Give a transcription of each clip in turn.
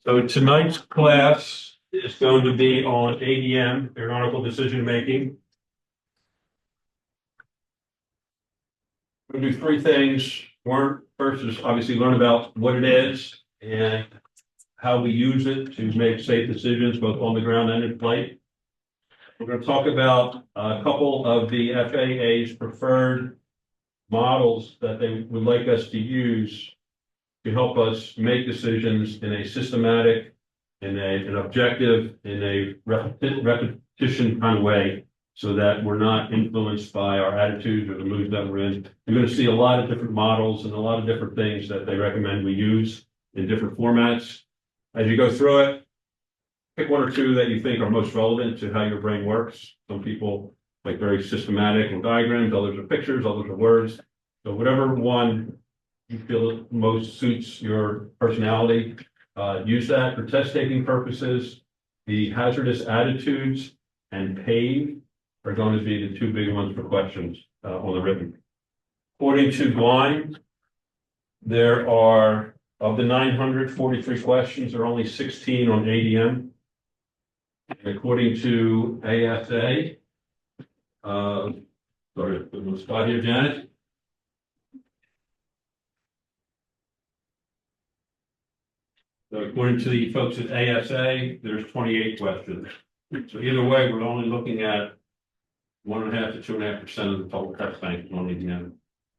So tonight's class is going to be on ADM, aeronautical decision making. We're going to do three things. First is obviously learn about what it is and how we use it to make safe decisions both on the ground and in flight. We're going to talk about a couple of the FAA's preferred models that they would like us to use to help us make decisions in a systematic, in an objective, in a repetition kind of way, so that we're not influenced by our attitudes or the moods that we're in. You're going to see a lot of different models and a lot of different things that they recommend we use in different formats. As you go through it, pick one or two that you think are most relevant to how your brain works. Some people like very systematic and diagrams, others are pictures, others are words. So whatever one you feel most suits your personality, use that for test taking purposes. The hazardous attitudes and PAVE are going to be the two big ones for questions on the written. According to Blind, there are, of the 943 questions, there are only 16 on ADM. And according to ASA, sorry, put the spot here, Janet. So according to the folks at ASA, there's 28 questions. So either way, we're only looking at 1.5 to 2.5% of the total test bank on ADM.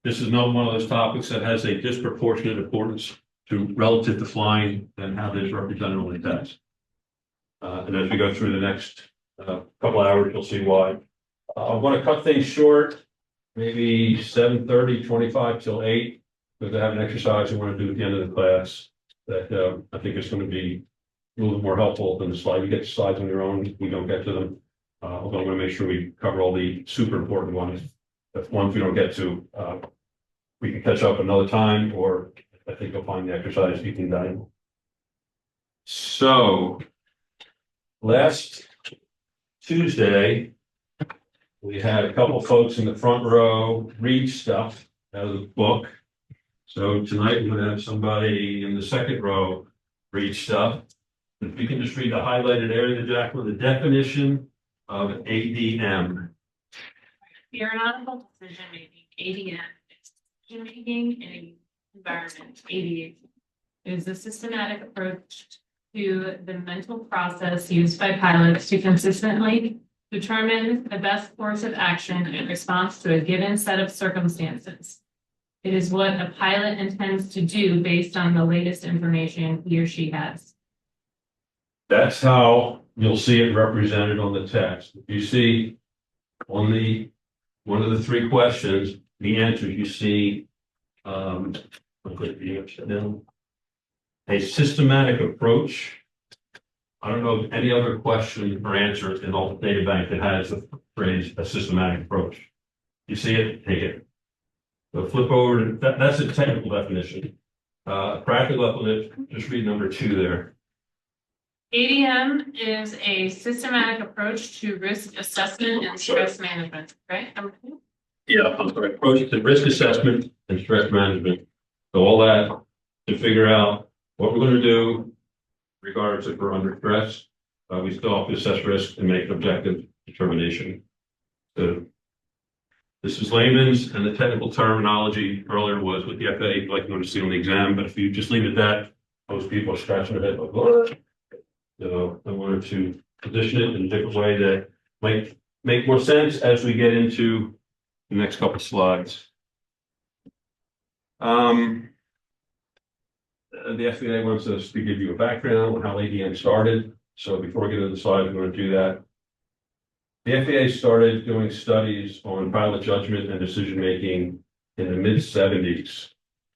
This is not one of those topics that has a disproportionate importance to relative to flying and how this is represented on the test. And as we go through the next couple hours, you'll see why. I want to cut things short, maybe 7:30, 25 till 8, because I have an exercise I want to do at the end of the class that I think is going to be a little bit more helpful than the slide. You get the slides on your own, we don't get to them. Although I'm going to make sure we cover all the super important ones. If ones we don't get to, we can catch up another time, or I think you'll find the exercise you can dive. So, last Tuesday, we had a couple folks in the front row read stuff out of the book. So tonight we're going to have somebody in the second row read stuff. If you can just read the highlighted area, Jacqueline, the definition of ADM. The aeronautical decision making, ADM, is decision making in an environment, aviation. It is a systematic approach to the mental process used by pilots to consistently determine the best course of action in response to a given set of circumstances. It is what a pilot intends to do based on the latest information he or she has. That's how you'll see it represented on the text. You see on one of the three questions, the answers you see a systematic approach. I don't know of any other question or answer in all the data bank that has the phrase a systematic approach. You see it, take it. So flip over, that's a technical definition. Practical definition, just read number 2 there. ADM is a systematic approach to risk assessment and stress management, right? Yeah, I'm sorry. Approach to risk assessment and stress management. So all that to figure out what we're going to do, regardless if we're under stress. We still have to assess risk and make an objective determination. So this is layman's, and the technical terminology earlier was what the FAA you'd like to see on the exam. But if you just leave it at that, most people are scratching their head like, what? So I wanted to position it in a different way that might make more sense as we get into the next couple of slides. The FAA wants us to give you a background on how ADM started. So before we get into the slides, we're going to do that. The FAA started doing studies on pilot judgment and decision making in the mid-70s.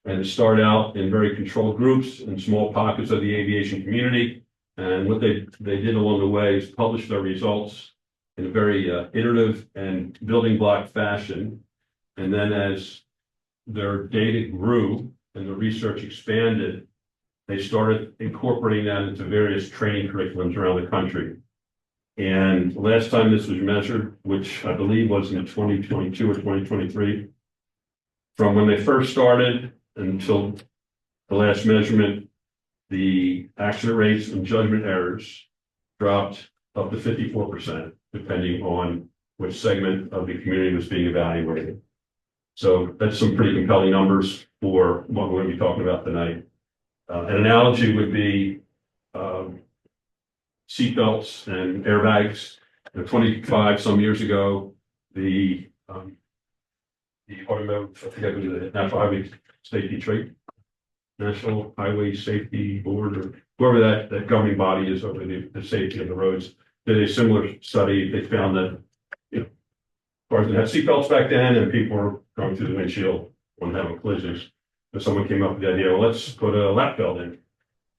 And it started out in very controlled groups in small pockets of the aviation community. And what they did along the way is publish their results in a very iterative and building block fashion. And then as their data grew and the research expanded, they started incorporating that into various training curriculums around the country. And the last time this was measured, which I believe was in 2022 or 2023, from when they first started until the last measurement, the accident rates and judgment errors dropped up to 54%, depending on which segment of the community was being evaluated. So that's some pretty compelling numbers for what we're going to be talking about tonight. An analogy would be seatbelts and airbags. 25 some years ago, the automotive, I forget who the National Highway Safety Board, or whoever that governing body is over the safety of the roads, did a similar study. They found that, cars that had seatbelts back then, and people were going through the windshield when having collisions. So someone came up with the idea, well, let's put a lap belt in,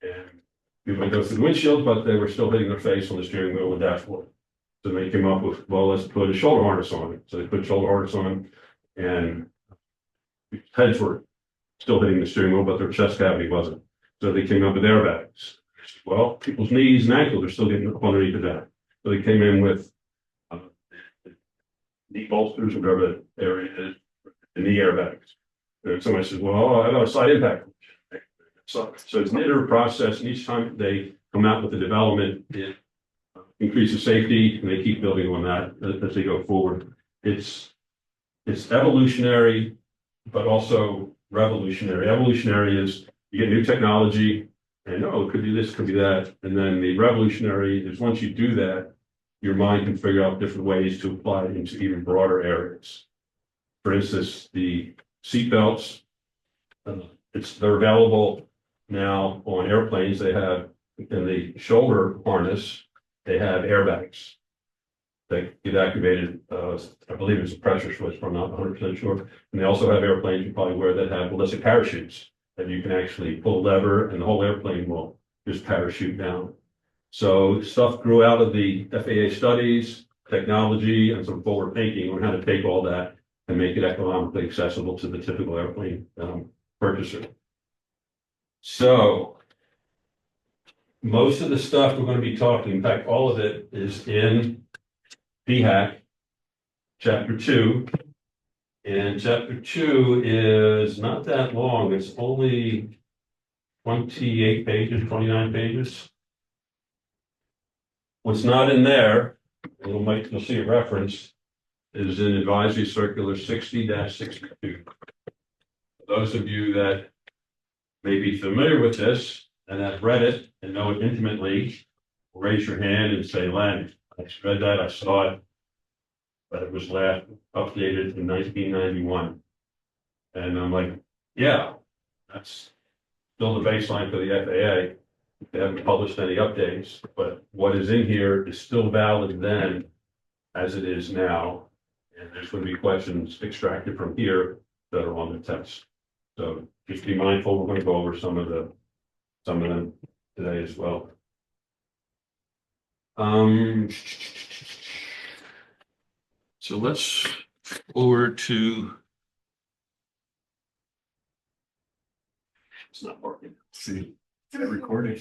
and people would go through the windshield, but they were still hitting their face on the steering wheel and dashboard. So they came up with, well, let's put a shoulder harness on it. So they put a shoulder harness on, and heads were still hitting the steering wheel, but their chest cavity wasn't. So they came up with airbags. Well, people's knees and ankles are still getting up underneath of that. So they came in with knee bolsters, whatever that area is, the knee airbags. And somebody says, well, I got a side impact. So it's an iterative process, and each time they come out with the development, it increases safety, and they keep building on that as they go forward. It's evolutionary, but also revolutionary. Evolutionary is you get new technology, and it could be this, could be that. And then the revolutionary is once you do that, your mind can figure out different ways to apply it into even broader areas. For instance, the seat belts, they're available now on airplanes. They have in the shoulder harness, they have airbags that get activated. I believe it's a pressure switch, but I'm not 100% sure. And they also have airplanes you probably wear that have ballistic parachutes that you can actually pull a lever and the whole airplane will just parachute down. So stuff grew out of the FAA studies, technology, and some forward thinking on how to take all that and make it economically accessible to the typical airplane purchaser. So most of the stuff we're going to be talking, in fact, all of it is in PHAC Chapter 2. And Chapter 2 is not that long. It's only 28 pages, 29 pages. What's not in there, and you'll see a reference, is in Advisory Circular 60-62. Those of you that may be familiar with this and have read it and know it intimately, raise your hand and say, Len, I read that, I saw it, but it was last updated in 1991. And I'm like, yeah, that's still the baseline for the FAA. They haven't published any updates, but what is in here is still valid then as it is now. And there's going to be questions extracted from here that are on the test. So just be mindful, we're going to go over some of them today as well. So let's forward to. It's not working. See, recording.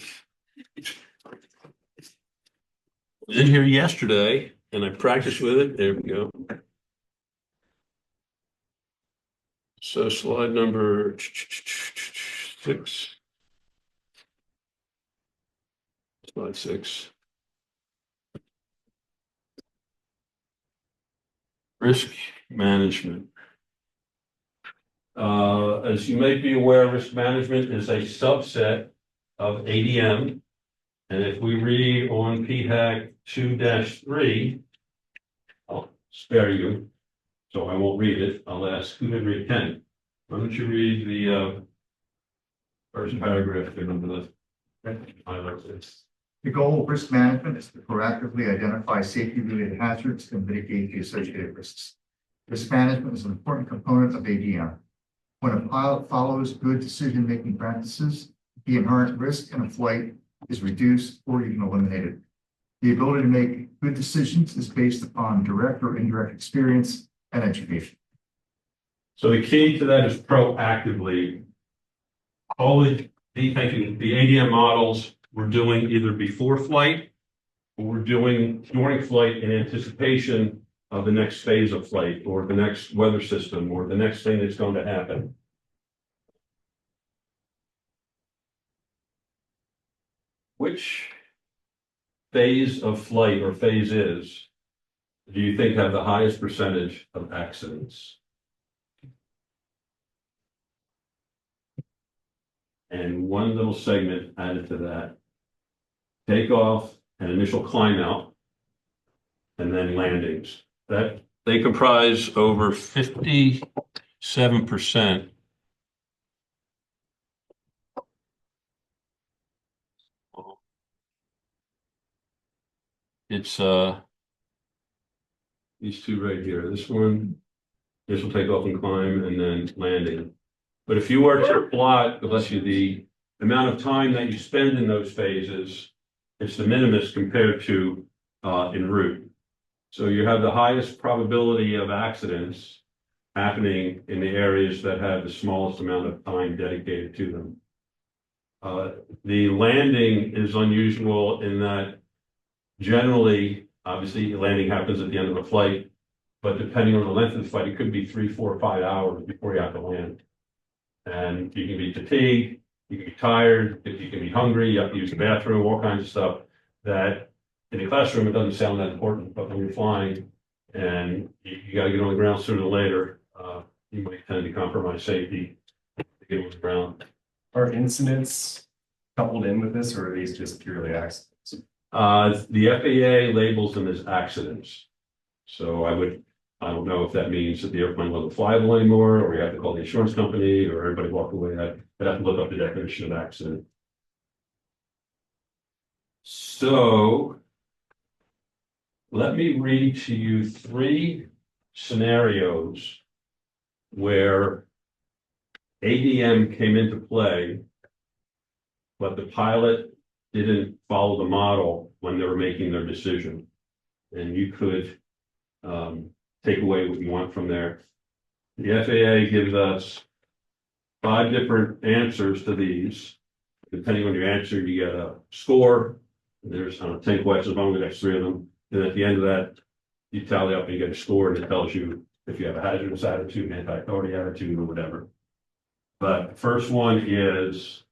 I was in here yesterday and I practiced with it. There we go. So slide number 6. Slide 6. Risk management. As you may be aware, risk management is a subset of ADM. And if we read on PHAC 2-3, I'll spare you, so I won't read it. I'll ask who did read 10. Why don't you read the first paragraph there under the highlights this. The goal of risk management is to proactively identify safety-related hazards and mitigate the associated risks. Risk management is an important component of ADM. When a pilot follows good decision-making practices, the inherent risk in a flight is reduced or even eliminated. The ability to make good decisions is based upon direct or indirect experience and education. So the key to that is proactively. All the ADM models we're doing either before flight or we're doing during flight in anticipation of the next phase of flight or the next weather system or the next thing that's going to happen. Which phase of flight or phases do you think have the highest percentage of accidents? And one little segment added to that. Takeoff and initial climb out, and then landings. That they comprise over 57%. It's these two right here. This one, this will take off and climb and then landing. But if you were to plot, bless you, the amount of time that you spend in those phases, it's de minimis compared to en route. So you have the highest probability of accidents happening in the areas that have the smallest amount of time dedicated to them. The landing is unusual in that generally, obviously, landing happens at the end of the flight, but depending on the length of the flight, it could be 3, 4, 5 hours before you have to land. And you can be fatigued, you can be tired, you can be hungry, you have to use the bathroom, all kinds of stuff that in the classroom, it doesn't sound that important, but when you're flying and you got to get on the ground sooner or later, you might tend to compromise safety to get on the ground. Are incidents coupled in with this, or are these just purely accidents? The FAA labels them as accidents. So I don't know if that means that the airplane wasn't flyable anymore, or you have to call the insurance company, or everybody walked away. I'd have to look up the definition of accident. So let me read to you 3 scenarios where ADM came into play, but the pilot didn't follow the model when they were making their decision. And you could take away what you want from there. The FAA gives us 5 different answers to these. Depending on your answer, you get a score. There's 10 questions, among the next 3 of them. And at the end of that, you tally up and you get a score, and it tells you if you have a hazardous attitude, an anti-authority attitude, or whatever. But the first one is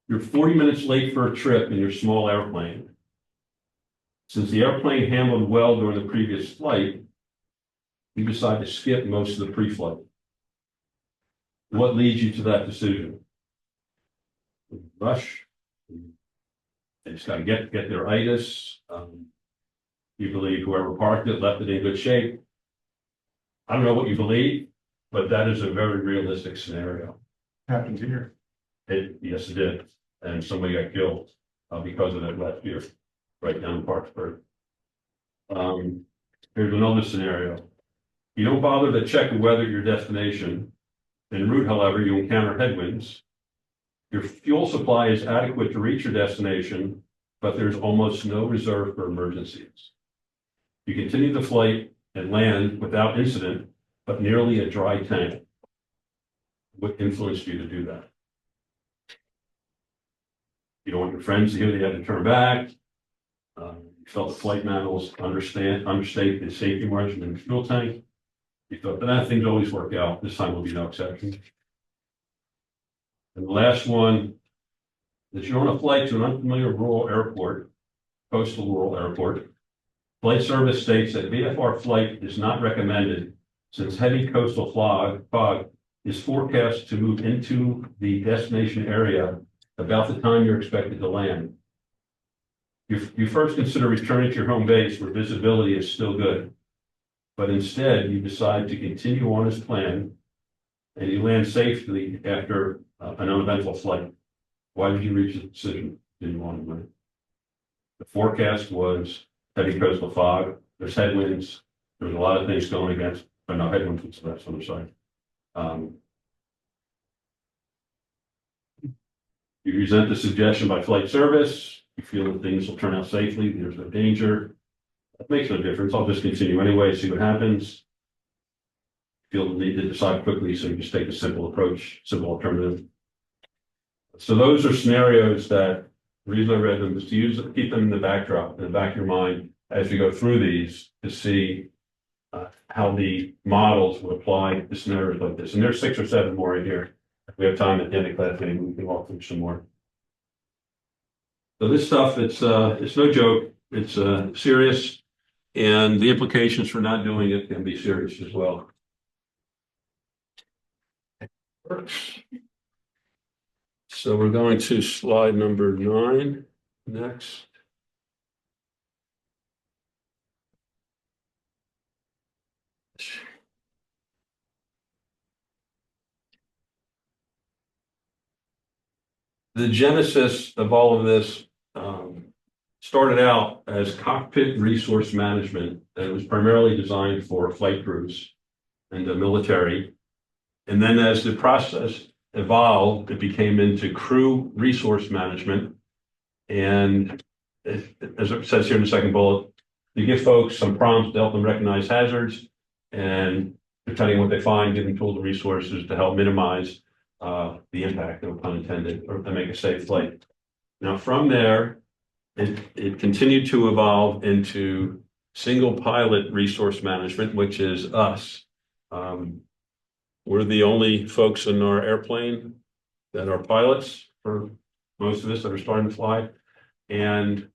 you're 40 minutes late for a trip in your small airplane. Since the airplane handled well during the previous flight, you decide to skip most of the pre-flight. What leads you to that decision? Rush. They just got to get their itis. You believe whoever parked it left it in good shape. I don't know what you believe, but that is a very realistic scenario. Happened here. Yes, it did. And somebody got killed because of that last year, right down in Parksburg. Here's another scenario. You don't bother to check the weather at your destination. En route, however, you encounter headwinds. Your fuel supply is adequate to reach your destination, but there's almost no reserve for emergencies. You continue the flight and land without incident, but nearly a dry tank. What influenced you to do that? You don't want your friends to hear they had to turn back. You felt the flight manuals understate the safety margin in the fuel tank. You thought that things always work out. This time will be no exception. And the last one is you're on a flight to an unfamiliar rural airport, coastal rural airport. Flight service states that VFR flight is not recommended since heavy coastal fog is forecast to move into the destination area about the time you're expected to land. You first consider returning to your home base where visibility is still good, but instead you decide to continue on as planned and you land safely after an uneventful flight. Why did you reach the decision? Didn't want to land. The forecast was heavy coastal fog. There's headwinds. There's a lot of things going against, but no headwinds. That's on the side. You resent the suggestion by flight service. You feel that things will turn out safely. There's no danger. That makes no difference. I'll just continue anyway, see what happens. Feel the need to decide quickly, so you just take a simple approach, simple alternative. So those are scenarios that the reason I read them is to keep them in the backdrop, in the back of your mind as you go through these to see how the models would apply to scenarios like this. And there's 6 or 7 more in here. If we have time at the end of class, maybe we can walk through some more. So this stuff, it's no joke. It's serious, and the implications for not doing it can be serious as well. So we're going to slide number 9 next. The genesis of all of this started out as cockpit resource management, and it was primarily designed for flight crews and the military. And then as the process evolved, it became into crew resource management. And as it says here in the second bullet, you give folks some prompts to help them recognize hazards, and depending on what they find, give them tools and resources to help minimize the impact, no pun intended, or to make a safe flight. Now, from there, it continued to evolve into single pilot resource management, which is us. We're the only folks in our airplane that are pilots for most of us that are starting to fly. And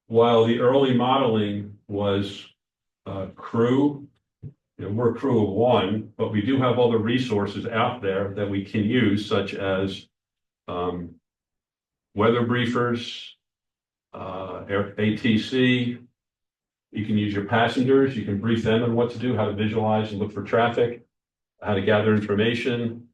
while the early modeling was crew, we're a crew of 1, but we do have other resources out there that we can use, such as weather briefers, ATC. You can use your passengers. You can brief them on what to do, how to visualize and look for traffic, how to gather information.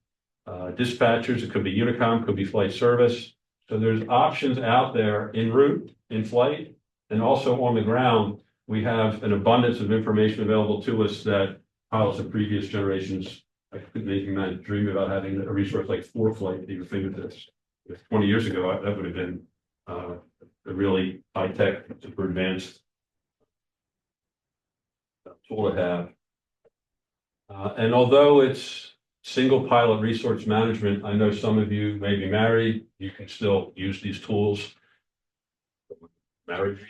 Dispatchers, it could be Unicom, could be flight service. So there's options out there en route, in flight, and also on the ground. We have an abundance of information available to us that pilots of previous generations, I couldn't even dream about having a resource like ForeFlight at your fingertips. 20 years ago, that would have been a really high-tech, super advanced tool to have. And although it's single pilot resource management, I know some of you may be married, you can still use these tools. Married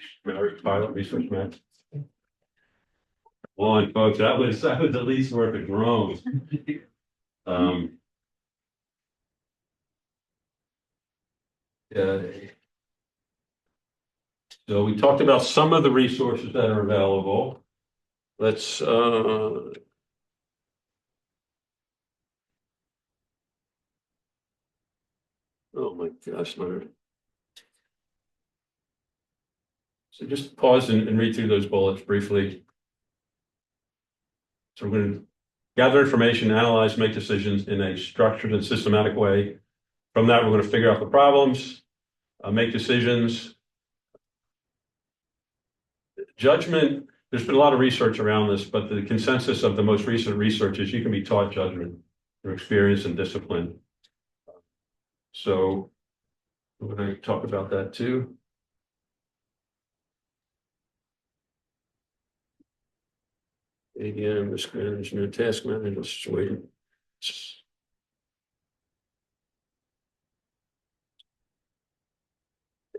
pilot resource management. Come on, folks, that was at least worth a groan. So we talked about some of the resources that are available. Let's oh my gosh, Leonard. So just pause and read through those bullets briefly. So we're going to gather information, analyze, make decisions in a structured and systematic way. From that, we're going to figure out the problems, make decisions. Judgment, there's been a lot of research around this, but the consensus of the most recent research is you can be taught judgment through experience and discipline. So we're going to talk about that too. ADM, risk management, task management, just waiting.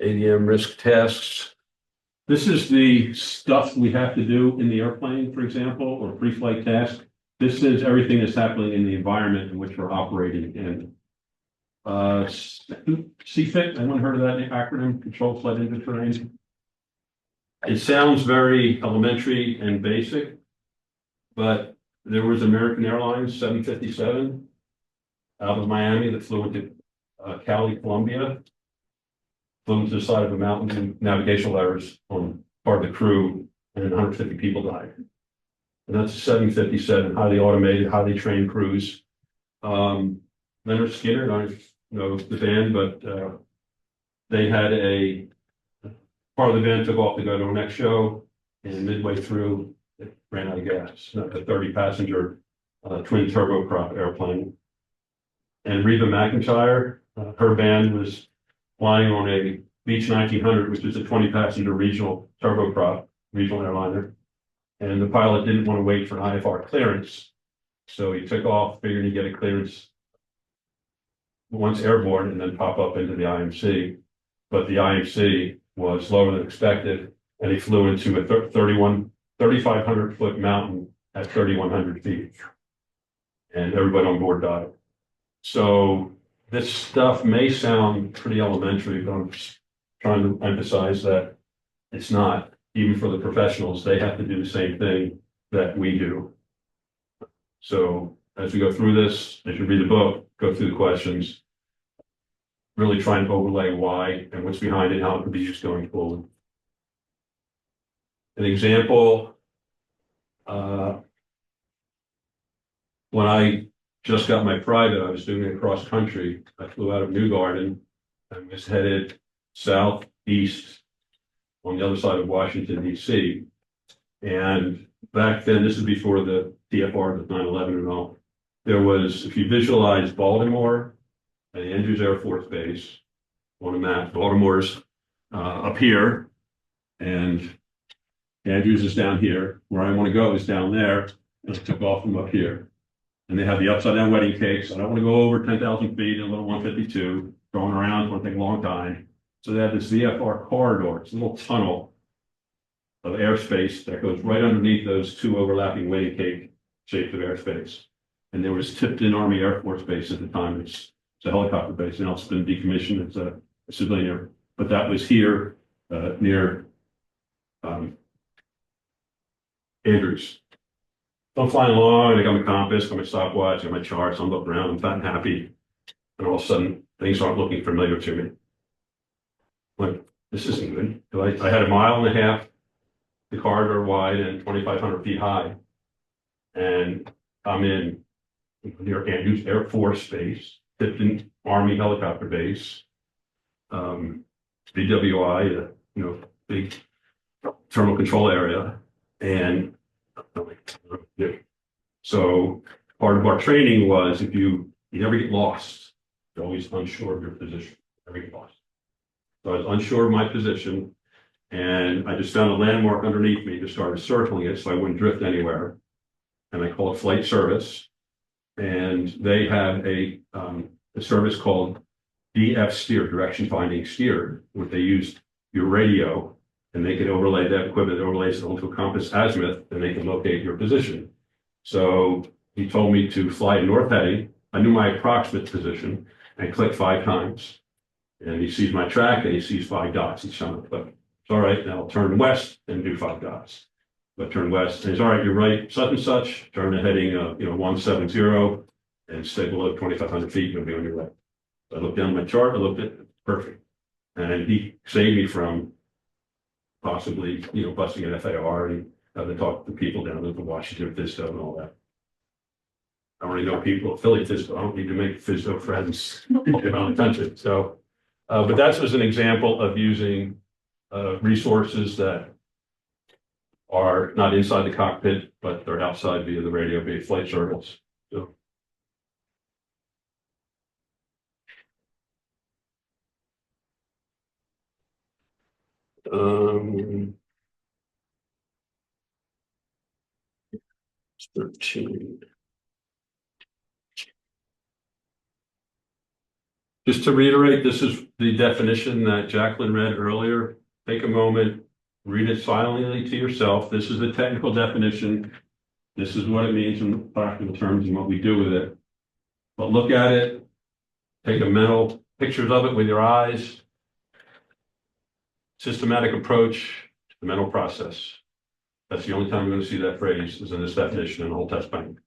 ADM risk tasks. This is the stuff we have to do in the airplane, for example, or pre-flight task. This is everything that's happening in the environment in which we're operating in. CFIT, anyone heard of that acronym? Controlled Flight Into Terrain. It sounds very elementary and basic, but there was American Airlines 757 out of Miami that flew into Cali, Colombia. Flew into the side of a mountain and navigational errors on part of the crew, and 150 people died. And that's a 757, highly automated, highly trained crews. Leonard Skinner, I don't know the band, but they had a part of the band took off to go to our next show, and midway through, it ran out of gas. A 30-passenger twin turboprop airplane. And Reba McEntire, her band was flying on a Beech 1900, which is a 20-passenger regional turboprop, regional airliner. And the pilot didn't want to wait for an IFR clearance. So he took off, figuring he'd get a clearance once airborne and then pop up into the IMC. But the IMC was lower than expected, and he flew into a 3,500-foot mountain at 3,100 feet. And everybody on board died. So this stuff may sound pretty elementary, but I'm just trying to emphasize that it's not. Even for the professionals, they have to do the same thing that we do. So as we go through this, as you read the book, go through the questions, really try and overlay why and what's behind it, how it could be used going forward. An example, when I just got my private, I was doing it cross country. I flew out of New Garden and was headed southeast on the other side of Washington, D.C. And back then, this is before the TFR, the 9/11 and all, there was, if you visualize Baltimore and Andrews Air Force Base on a map, Baltimore's up here, and Andrews is down here. Where I want to go is down there. And I took off from up here. And they have the upside down wedding cakes. I don't want to go over 10,000 feet in a little 152, going around, it's going to take a long time. So they have this VFR corridor, it's a little tunnel of airspace that goes right underneath those two overlapping wedding cake shapes of airspace. And there was Tipton Army Air Force Base at the time. It's a helicopter base. Now it's been decommissioned. It's a civilian air, but that was here near Andrews. So I'm flying along, I got my compass, got my stopwatch, got my charts, I'm looking around, I'm fat and happy. And all of a sudden, things aren't looking familiar to me. Like, this isn't good. I had 1.5 miles, the corridor wide and 2,500 feet high. And I'm in near Andrews Air Force Base, Tipton Army Helicopter Base, BWI, big terminal control area. And so part of our training was if you never get lost, you're always unsure of your position, never get lost. So I was unsure of my position and I just found a landmark underneath me, just started circling it so I wouldn't drift anywhere. And I called flight service and they have a service called DF steer, direction finding steer, where they used your radio and they can overlay that equipment, overlays it onto a compass azimuth, and they can locate your position. So he told me to fly north heading. I knew my approximate position and click 5 times. And he sees my track and he sees 5 dots each time I click. It's all right, now I'll turn west and do 5 dots. But turn west, and it's all right, you're right, such and such, turn the heading 170 and stay below 2,500 feet, you'll be on your way. I looked down my chart, I looked at it, perfect. And he saved me from possibly, busting an FAR and having to talk to people down at the Washington FISTO and all that. I already know people at Philly FISTO. I don't need to make FISTO friends around the country. So, but that was an example of using resources that are not inside the cockpit, but they're outside via the radio, via flight service. So. Um, 13. Just to reiterate, this is the definition that Jacqueline read earlier. Take a moment, read it silently to yourself. This is the technical definition. This is what it means in practical terms and what we do with it. But look at it, take a mental pictures of it with your eyes. Systematic approach to the mental process. That's the only time you're going to see that phrase is in this definition in the whole test bank.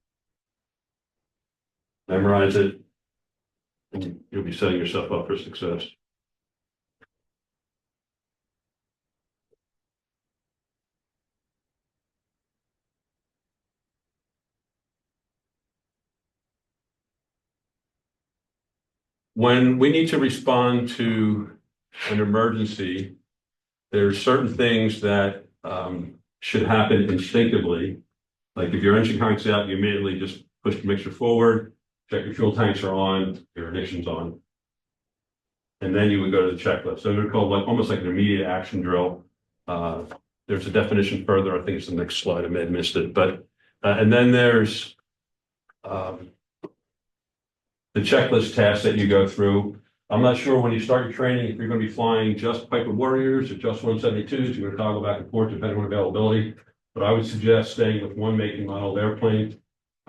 Memorize it, and you'll be setting yourself up for success. When we need to respond to an emergency, there's certain things that should happen instinctively. Like if your engine cranks out, you immediately just push the mixer forward, check your fuel tanks are on, your ignition's on. And then you would go to the checklist. So they're called almost like an immediate action drill. There's a definition further. I think it's the next slide. I may have missed it. But and then there's the checklist tasks that you go through. I'm not sure when you start your training if you're going to be flying just Piper Warriors or just 172s. You're going to toggle back and forth depending on availability. But I would suggest staying with one make and model of airplane.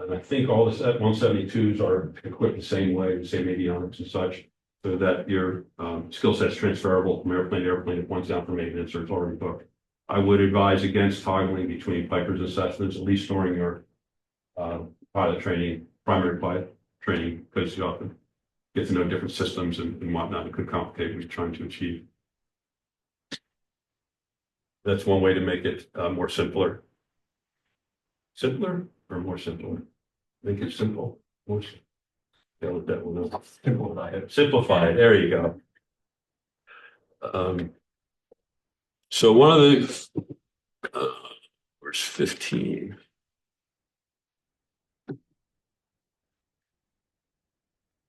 And I think all the 172s are equipped the same way, the same avionics and such, so that your skill set's transferable from airplane to airplane. It points out for maintenance or it's already booked. I would advise against toggling between Pipers and Cessnas, at least during your pilot training, primary pilot training, because you often get to know different systems and whatnot. It could complicate what you're trying to achieve. That's one way to make it more simpler. Simpler or more simpler? Make it simple. More simple. Yeah, let that one know. Simplify it. Simplify it. There you go. So one of the where's 15?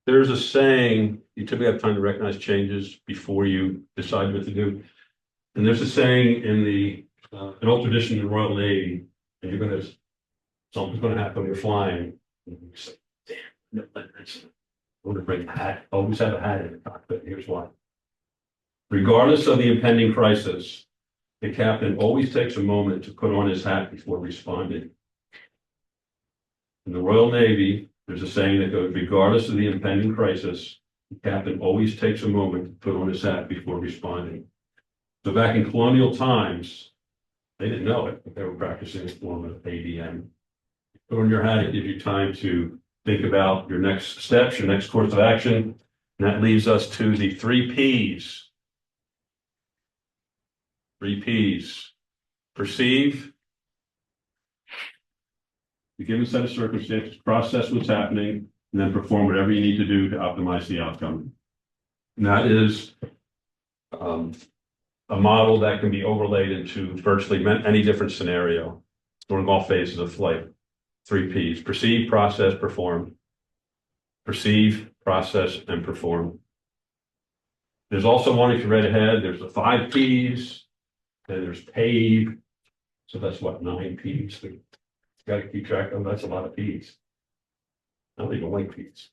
There's a saying, you typically have time to recognize changes before you decide what to do. And there's a saying in the an old tradition in the Royal Navy, and something's gonna happen when you're flying. And you say, damn, no, I want to bring a hat. Always have a hat in the cockpit. Here's why. Regardless of the impending crisis, the captain always takes a moment to put on his hat before responding. In the Royal Navy, there's a saying that goes, regardless of the impending crisis, the captain always takes a moment to put on his hat before responding. So back in colonial times, they didn't know it, but they were practicing a form of ADM. Put on your hat, it gives you time to think about your next steps, your next course of action. And that leads us to the 3 Ps. 3 Ps. Perceive. The given set of circumstances, process what's happening, and then perform whatever you need to do to optimize the outcome. And that is a model that can be overlaid into virtually any different scenario during all phases of flight. 3 Ps, perceive, process, perform. Perceive, process, and perform. There's also one, if you read ahead, there's the 5 Ps, and there's pave. So that's what, 9 Ps. You got to keep track of, that's a lot of Ps. I don't even like Ps.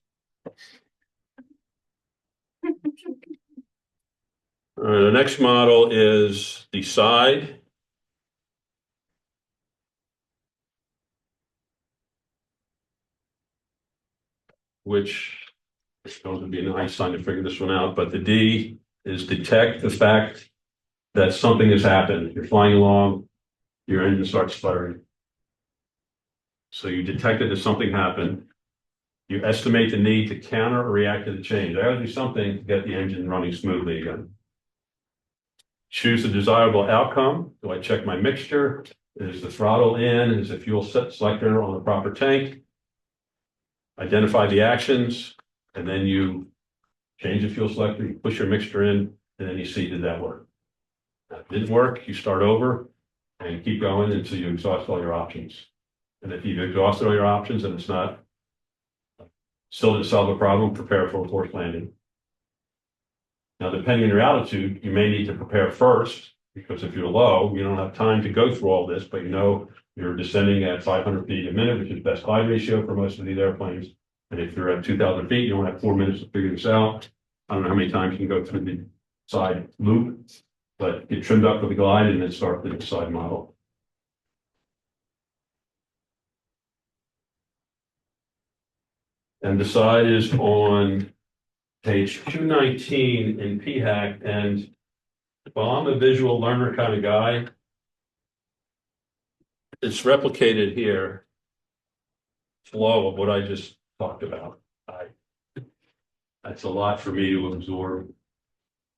The next model is decide. Which is going to be a nice time to figure this one out, but the D is detect the fact that something has happened. You're flying along, your engine starts sputtering. So you detected that something happened. You estimate the need to counter or react to the change. I got to do something to get the engine running smoothly again. Choose the desirable outcome. Do I check my mixture? Is the throttle in? Is the fuel selector on the proper tank? Identify the actions, and then you change the fuel selector, you push your mixture in, and then you see, did that work? If it didn't work, you start over and keep going until you exhaust all your options. And if you've exhausted all your options and it's not still didn't solve a problem, prepare for a forced landing. Now, depending on your altitude, you may need to prepare first, because if you're low, you don't have time to go through all this, but you know you're descending at 500 feet a minute, which is best glide ratio for most of these airplanes. And if you're at 2,000 feet, you only have 4 minutes to figure this out. I don't know how many times you can go through the side loop, but get trimmed up for the glide and then start the side model. And the side is on page 219 in PHAC. And while I'm a visual learner kind of guy, it's replicated here, flow of what I just talked about. That's a lot for me to absorb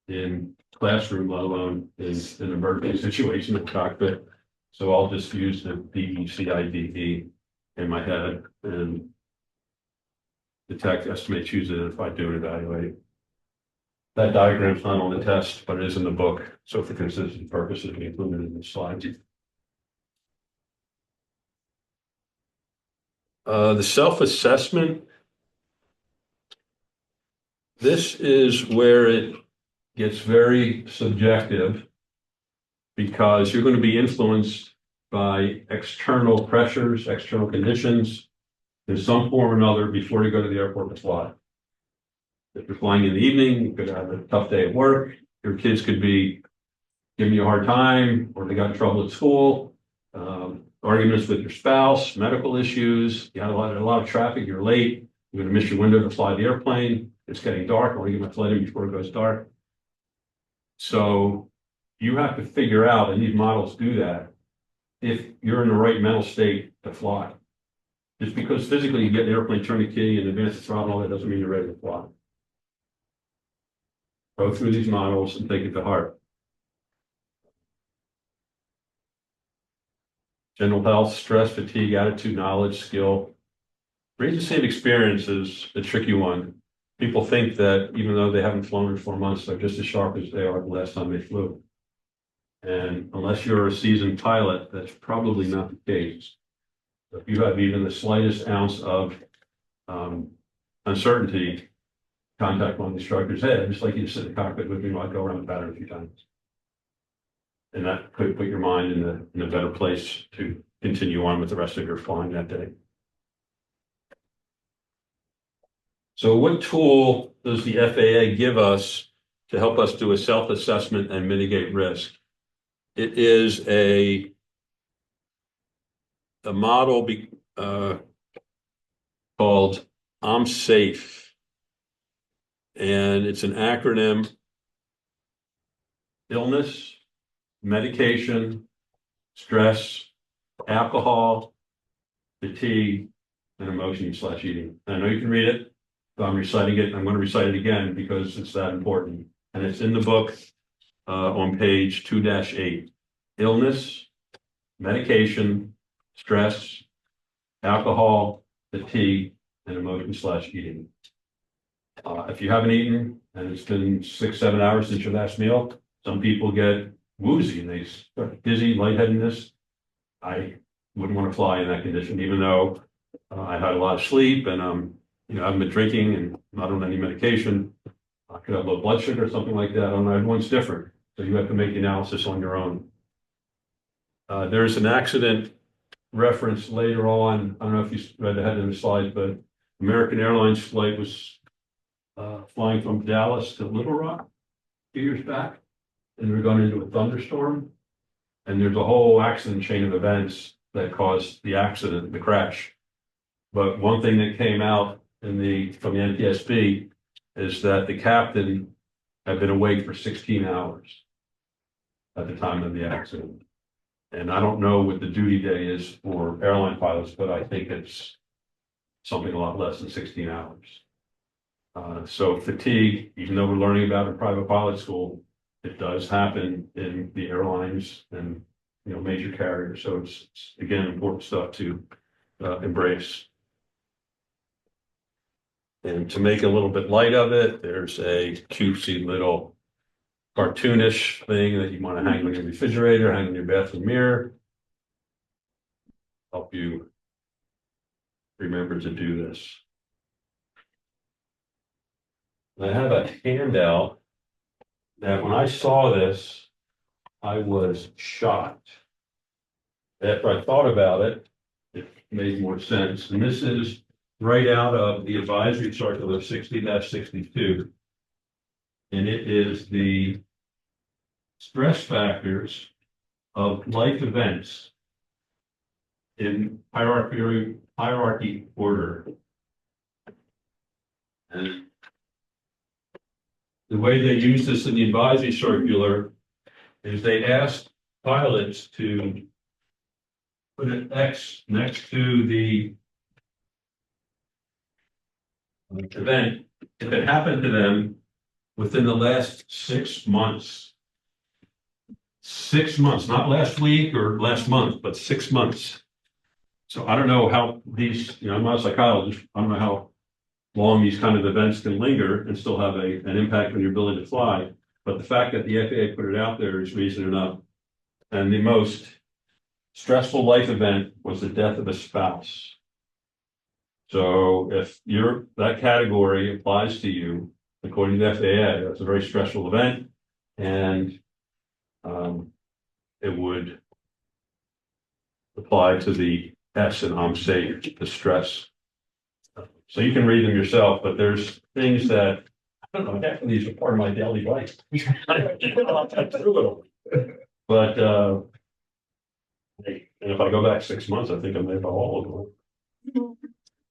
in classroom, let alone in an emergency situation in the cockpit. So I'll just use the DECIDE in my head and detect, estimate, choose, identify, do, and evaluate. That diagram's not on the test, but it is in the book. So for consistency purposes, we included it in the slides. The self-assessment, this is where it gets very subjective, because you're going to be influenced by external pressures, external conditions in some form or another before you go to the airport to fly. If you're flying in the evening, you could have a tough day at work. Your kids could be giving you a hard time, or they got in trouble at school. arguments with your spouse, medical issues, you had a lot of traffic, you're late, you're gonna miss your window to fly the airplane, it's getting dark, I want to get my flight in before it goes dark. So you have to figure out, and these models do that, if you're in the right mental state to fly. Just because physically you get the airplane, turn the key and advance the throttle, that doesn't mean you're ready to fly. Go through these models and take it to heart. General health, stress, fatigue, attitude, knowledge, skill. Range of same experience is a tricky one. People think that even though they haven't flown in 4 months, they're just as sharp as they are the last time they flew. And unless you're a seasoned pilot, that's probably not the case. If you have even the slightest ounce of uncertainty, contact one of the instructors. Hey, I'd just like you to sit in the cockpit with me while I go around the pattern a few times. And that could put your mind in a better place to continue on with the rest of your flying that day. So what tool does the FAA give us to help us do a self-assessment and mitigate risk? It is a model called I'm Safe. And it's an acronym: illness, medication, stress, alcohol, fatigue, and emotion/eating. I know you can read it, but I'm reciting it. I'm going to recite it again because it's that important. And it's in the book on page 2-8. Illness, medication, stress, alcohol, fatigue, and emotion/eating. If you haven't eaten and it's been 6-7 hours since your last meal, some people get woozy and they start dizzy, lightheadedness. I wouldn't want to fly in that condition, even though I had a lot of sleep and I haven't been drinking and not on any medication. I could have low blood sugar or something like that. I don't know, everyone's different, so you have to make the analysis on your own. There's an accident reference later on. I don't know if you read ahead in the slides, but American Airlines flight was flying from Dallas to Little Rock a few years back, and we were going into a thunderstorm. And there's a whole accident chain of events that caused the accident, the crash. But one thing that came out from the NTSB is that the captain had been awake for 16 hours at the time of the accident. And I don't know what the duty day is for airline pilots, but I think it's something a lot less than 16 hours. So fatigue, even though we're learning about it in private pilot school, it does happen in the airlines and major carriers. So it's again important stuff to embrace. And to make a little bit light of it, there's a cutesy little cartoonish thing that you want to hang on your refrigerator, hang on your bathroom mirror. Help you remember to do this. I have a handout that when I saw this, I was shocked. After I thought about it, it made more sense. And this is right out of the advisory circular 60-62. And it is the stress factors of life events in hierarchy order. And the way they use this in the advisory circular is they asked pilots to put an X next to the event if it happened to them within the last 6 months. 6 months, not last week or last month, but 6 months. So I don't know how these, I'm not a psychologist, I don't know how long these kind of events can linger and still have an impact on your ability to fly. But the fact that the FAA put it out there is reason enough. And the most stressful life event was the death of a spouse. So if that category applies to you, according to the FAA, that's a very stressful event. And it would apply to the S in I'm Safe, the stress. So you can read them yourself, but there's things that, I don't know, definitely these are part of my daily life. But And if I go back 6 months, I think I may have all of them.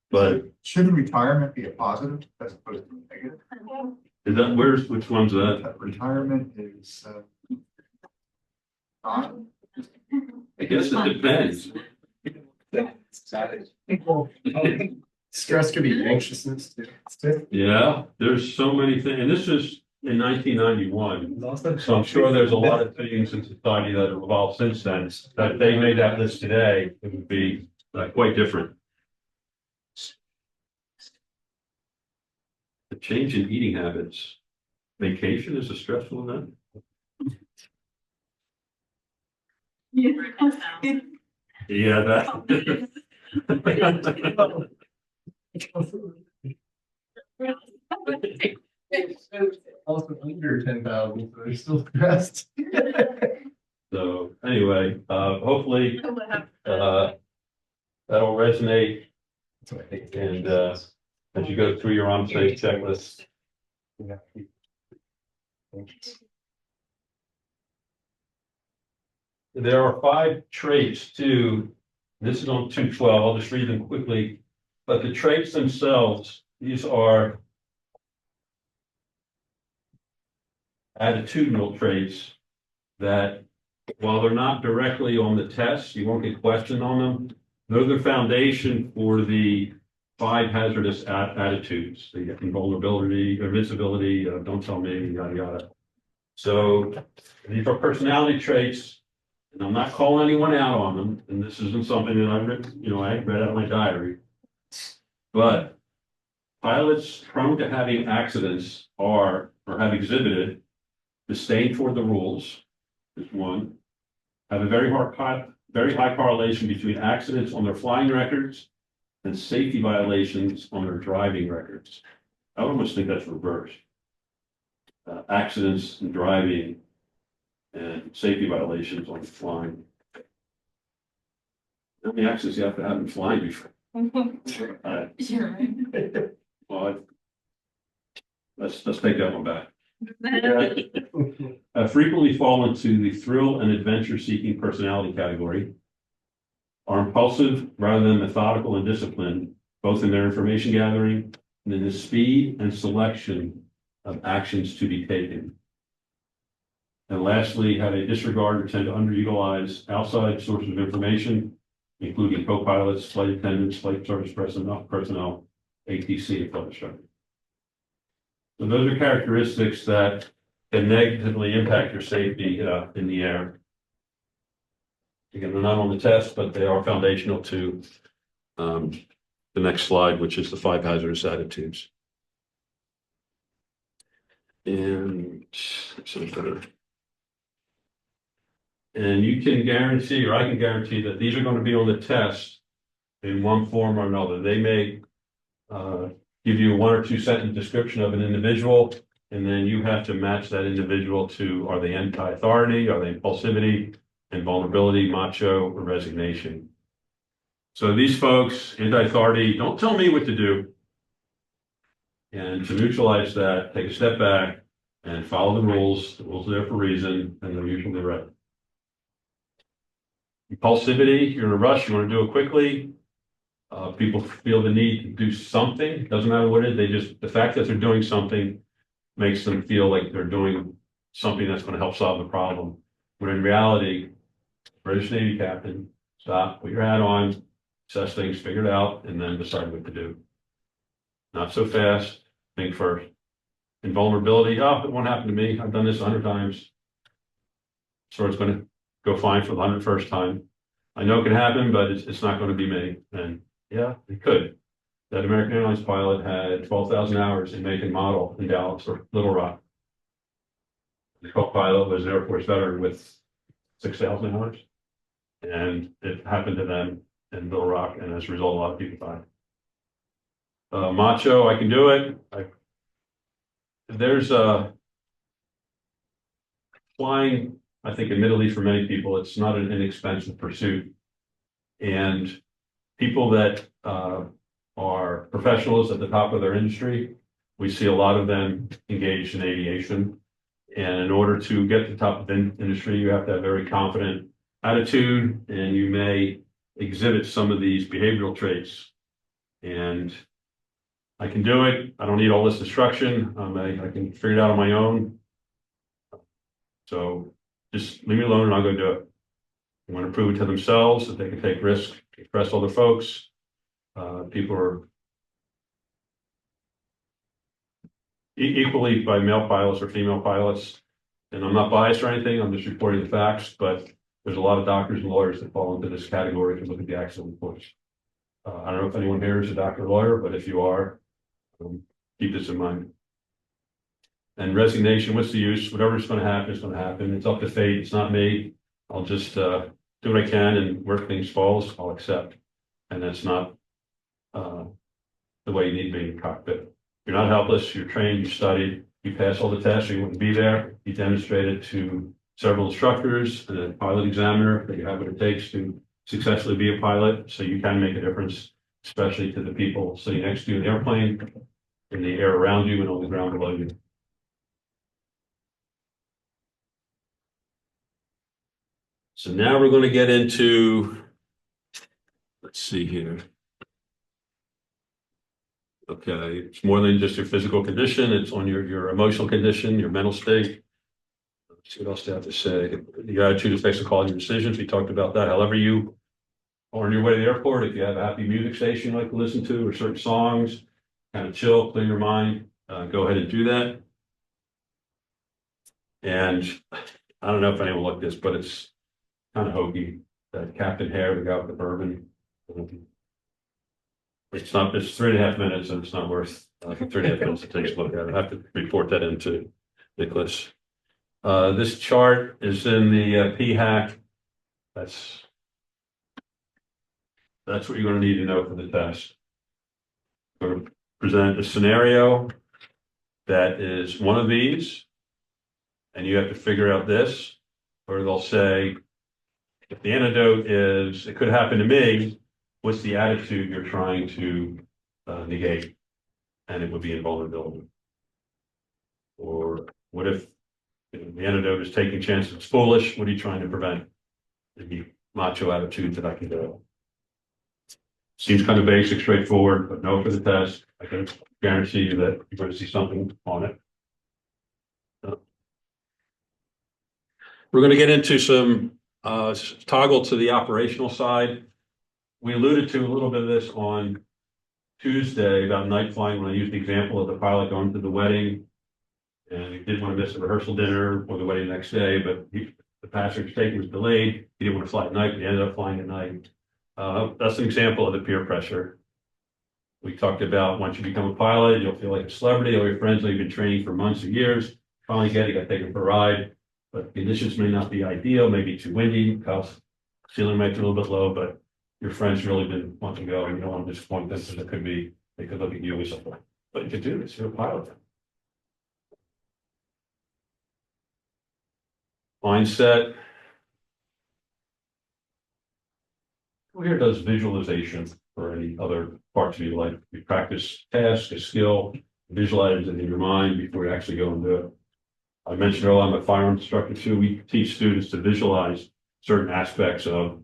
But Should retirement be a positive as opposed to a negative? is that, which one's that? Retirement is, not, I guess it depends. Stress could be anxiousness too. Yeah, there's so many things, and this is in 1991. So I'm sure there's a lot of things in society that have evolved since then. That if they made that list today, it would be quite different. The change in eating habits. Vacation is a stressful event. Yeah, that. Also under 10,000, so they're still stressed. So anyway, hopefully, that'll resonate. That's what I think. And, as you go through your on-site checklist. Yeah. There are 5 traits too. This is on 212. I'll just read them quickly. But the traits themselves, these are attitudinal traits that, while they're not directly on the test, you won't get questioned on them. They're the foundation for the 5 hazardous attitudes: the invulnerability, invincibility, don't tell me, yada yada. So these are personality traits. And I'm not calling anyone out on them, and this isn't something that I've written, I read out of my diary. But pilots prone to having accidents are, or have exhibited, disdain toward the rules, is one, have a very high correlation between accidents on their flying records and safety violations on their driving records. I almost think that's reversed. Accidents and driving and safety violations on flying. How many accidents you have to have in flying before? You're right. Well, let's take that one back. Frequently fall into the thrill and adventure-seeking personality category. Are impulsive rather than methodical and disciplined, both in their information gathering and in the speed and selection of actions to be taken. And lastly, have a disregard or tend to underutilize outside sources of information, including co-pilots, flight attendants, flight service personnel, ATC, and flight instructor. So those are characteristics that can negatively impact your safety in the air. Again, they're not on the test, but they are foundational to the next slide, which is the 5 hazardous attitudes. And you can guarantee, or I can guarantee, that these are going to be on the test in one form or another. They may give you a 1 or 2 sentence description of an individual, and then you have to match that individual to, are they anti-authority, are they impulsivity, invulnerability, macho, or resignation. So these folks, anti-authority, don't tell me what to do. And to neutralize that, take a step back and follow the rules. The rules are there for a reason, and they're usually right. Impulsivity, you're in a rush, you want to do it quickly. People feel the need to do something. Doesn't matter what it is. The fact that they're doing something makes them feel like they're doing something that's going to help solve the problem. When in reality, British Navy captain, stop, put your hat on, assess things, figure it out, and then decide what to do. Not so fast, think first. Invulnerability, it won't happen to me. I've done this 100 times. So it's going to go fine for the 101st time. I know it can happen, but it's not going to be me. And yeah, it could. That American Airlines pilot had 12,000 hours in make and model in Dallas or Little Rock. The co-pilot was an Air Force veteran with 6,000 hours. And it happened to them in Little Rock, and as a result, a lot of people died. Macho, I can do it. There's a flying, I think, admittedly for many people, it's not an inexpensive pursuit. And people that are professionals at the top of their industry, we see a lot of them engaged in aviation. And in order to get to the top of the industry, you have to have very confident attitude and you may exhibit some of these behavioral traits. And I can do it. I don't need all this instruction. I can figure it out on my own. So just leave me alone and I'll go do it. They want to prove it to themselves that they can take risks, impress other folks. People are equally by male pilots or female pilots. And I'm not biased or anything. I'm just reporting the facts, but there's a lot of doctors and lawyers that fall into this category if you look at the accident reports. I don't know if anyone here is a doctor or lawyer, but if you are, keep this in mind. And resignation, what's the use? Whatever's going to happen is going to happen. It's up to fate. It's not me. I'll just do what I can, and where things falls, I'll accept. And that's not the way you need to be in the cockpit. You're not helpless. You're trained. You studied. You passed all the tests. Or you wouldn't be there. You demonstrated to several instructors and a pilot examiner that you have what it takes to successfully be a pilot. So you can make a difference, especially to the people sitting next to you in the airplane, in the air around you, and on the ground below you. So now we're going to get into, let's see here. Okay, it's more than just your physical condition. It's on your emotional condition, your mental state. Let's see what else they have to say. Your attitude affects the quality of decisions. We talked about that. However you are on your way to the airport, if you have a happy music station you like to listen to or certain songs, kind of chill, clear your mind, go ahead and do that. And I don't know if anyone looked this, but it's kind of hokey. That Captain Hare, the guy with the bourbon. It's 3.5 minutes and it's not worth 3.5 minutes to take a look at it. I have to report that into Nicholas. This chart is in the PHAC. That's what you're going to need to know for the test. I'm going to present a scenario that is one of these, and you have to figure out this, or they'll say, if the antidote is, it could happen to me, what's the attitude you're trying to negate? And it would be invulnerability. Or what if the antidote is taking chances, it's foolish, what are you trying to prevent? The macho attitude that I can do. Seems kind of basic, straightforward, but no for the test. I can guarantee you that you're going to see something on it. We're going to get into some toggle to the operational side. We alluded to a little bit of this on Tuesday about night flying when I used the example of the pilot going to the wedding and he didn't want to miss the rehearsal dinner or the wedding the next day, but the passenger's taking was delayed. He didn't want to fly at night, but he ended up flying at night. That's an example of the peer pressure. We talked about once you become a pilot, you'll feel like a celebrity. All your friends that you've been training for months or years finally get it, got taken for a ride, but conditions may not be ideal, maybe too windy, because ceiling might be a little bit low, but your friends really didn't want to go and you don't want to disappoint them because they could look at you as something. But you could do this, you're a pilot. Mindset. Who here does visualization or any other parts of your life? You practice tasks, a skill, visualize it in your mind before you actually go and do it. I mentioned earlier, I'm a firearms instructor too. We teach students to visualize certain aspects of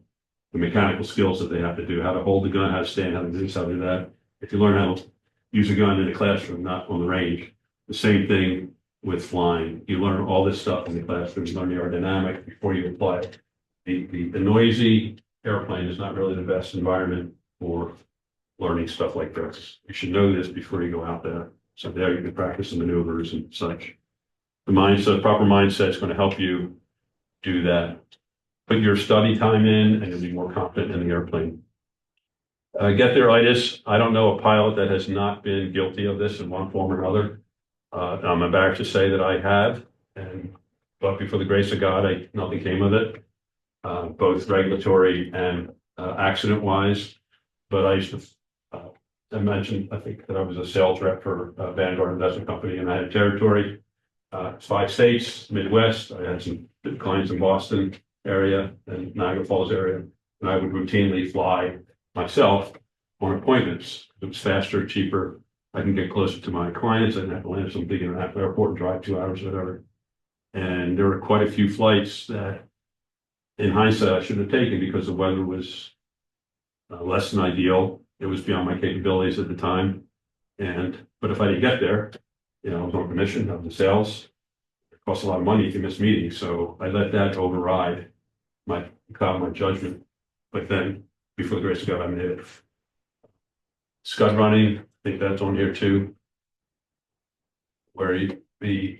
the mechanical skills that they have to do, how to hold the gun, how to stand, how to do this, how to do that. If you learn how to use a gun in the classroom, not on the range, the same thing with flying. You learn all this stuff in the classroom, you learn the aerodynamic before you apply it. The noisy airplane is not really the best environment for learning stuff like this. You should know this before you go out there. So there you can practice the maneuvers and such. The mindset, proper mindset is going to help you do that. Put your study time in and you'll be more confident in the airplane. Get there-itis. I don't know a pilot that has not been guilty of this in one form or another. I'm embarrassed to say that I have, but before the grace of God, nothing came of it, both regulatory and accident-wise. But I used to, I mentioned, I think that I was a sales rep for Vanguard Investment Company, and I had territory, 5 states, Midwest. I had some clients in Boston area and Niagara Falls area, and I would routinely fly myself on appointments. It was faster, cheaper. I can get closer to my clients. I didn't have to land at some big international airport and drive 2 hours or whatever. And there were quite a few flights that in hindsight, I should have taken because the weather was less than ideal. It was beyond my capabilities at the time. But if I didn't get there, I was on commission, I was in sales. It costs a lot of money to miss meetings, so I let that override cloud my judgment. But then, before the grace of God, I made it. Scud running, I think that's on here too. Where the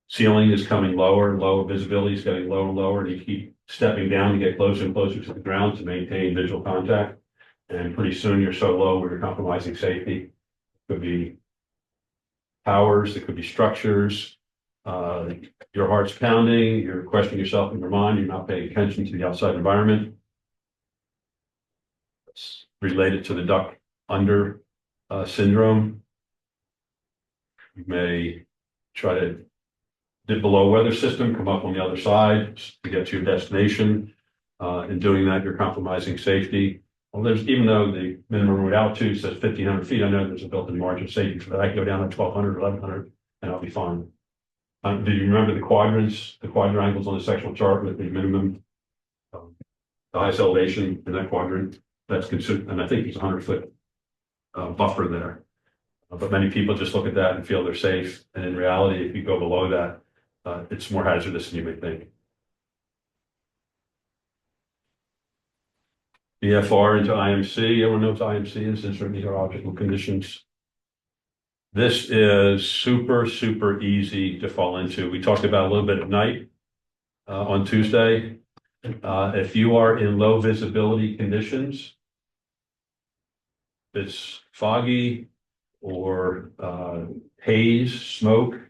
ceiling is coming lower and lower, visibility is getting lower and lower, and you keep stepping down to get closer and closer to the ground to maintain visual contact. And pretty soon you're so low where you're compromising safety. Could be towers, it could be structures. Your heart's pounding, you're questioning yourself in your mind, you're not paying attention to the outside environment. It's related to the duck under syndrome. You may try to dip below weather system, come up on the other side to get to your destination. In doing that, you're compromising safety. Well, even though the minimum route altitude says 1,500 feet, I know there's a built-in margin of safety for that. I can go down to 1,200, 1,100, and I'll be fine. Do you remember the quadrants, the quadrangles on the sectional chart with the minimum, the highest elevation in that quadrant? That's considered, and I think there's a 100-foot buffer there. But many people just look at that and feel they're safe. And in reality, if you go below that, it's more hazardous than you may think. BFR into IMC. Everyone knows IMC is, aeronautical conditions. This is super, super easy to fall into. We talked about a little bit at night on Tuesday. If you are in low visibility conditions, it's foggy or haze, smoke.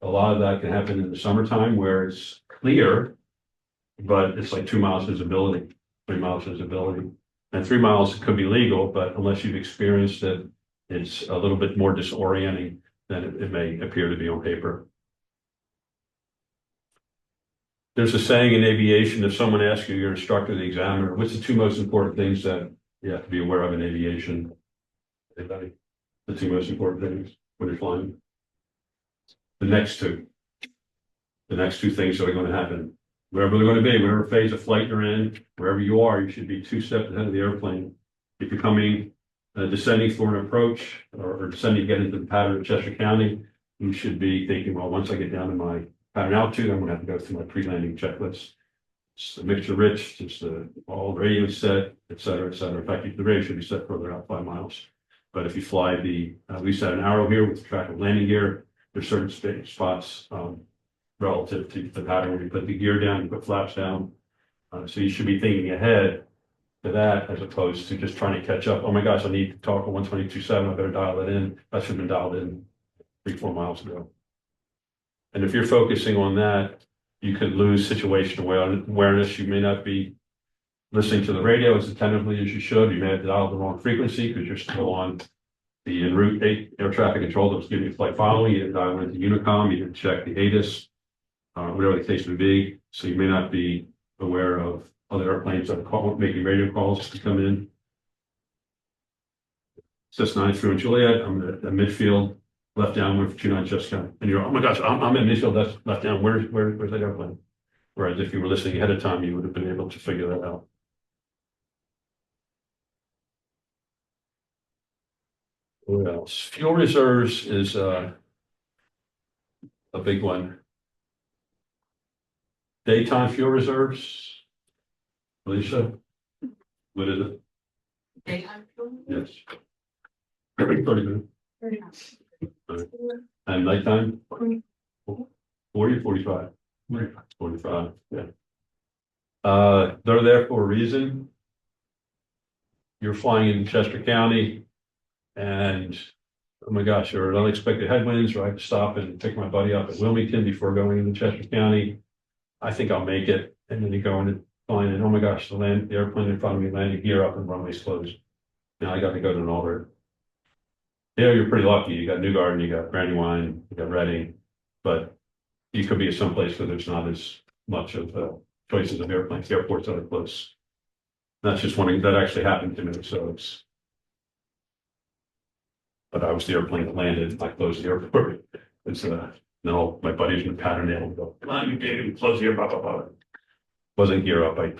A lot of that can happen in the summertime where it's clear, but it's like 2 miles visibility, 3 miles visibility. And 3 miles could be legal, but unless you've experienced it, it's a little bit more disorienting than it may appear to be on paper. There's a saying in aviation, if someone asks you, your instructor, the examiner, what's the 2 most important things that you have to be aware of in aviation? Anybody? The 2 most important things when you're flying? The next two things that are going to happen. Wherever they're going to be, whatever phase of flight you're in, wherever you are, you should be 2 steps ahead of the airplane. If you're coming descending for an approach or descending to get into the pattern of Chester County, you should be thinking, well, once I get down to my pattern altitude, I'm going to have to go through my pre-landing checklist. It's the mixture rich, it's all the radio set, et cetera, et cetera. In fact, the radio should be set further out 5 miles. But if you fly we set an arrow here with the track of landing gear, there's certain spots relative to the pattern where you put the gear down, you put flaps down. So you should be thinking ahead to that as opposed to just trying to catch up. Oh my gosh, I need to talk on 122.7. I better dial it in. That should have been dialed in 3-4 miles ago. And if you're focusing on that, you could lose situational awareness. You may not be listening to the radio as attentively as you should. You may have dialed the wrong frequency because you're still on the en route air traffic control that was giving you flight following. You didn't dial into Unicom. You didn't check the ADIS, whatever the case may be. So you may not be aware of other airplanes that are making radio calls to come in. Cessna 9 through in Juliet. I'm at midfield, left downwind for 29 just kind of, and you're, oh my gosh, I'm at midfield, that's left down. Where's that airplane? Whereas if you were listening ahead of time, you would have been able to figure that out. What else? Fuel reserves is a big one. Daytime fuel reserves. Alicia, what is it? Daytime fuel? Yes. 30 minutes. And nighttime? 40 or 45? 45, yeah. They're there for a reason. You're flying in Chester County and oh my gosh, there are unexpected headwinds, or I have to stop and pick my buddy up at Wilmington before going into Chester County. I think I'll make it. And then you go in and flying and oh my gosh, the airplane in front of me landed gear up and runway's closed. Now I got to go to an alert. Yeah, you're pretty lucky. You got New Garden, you got Brandywine, you got Reading, but you could be at some place where there's not as much of choices of airplanes, airports that are close. That's just one that actually happened to me. So it's, but I was the airplane that landed. I closed the airport. It's No, my buddies would pat her nail and go, come on, you did, close here, blah, blah, blah. Wasn't gear up, I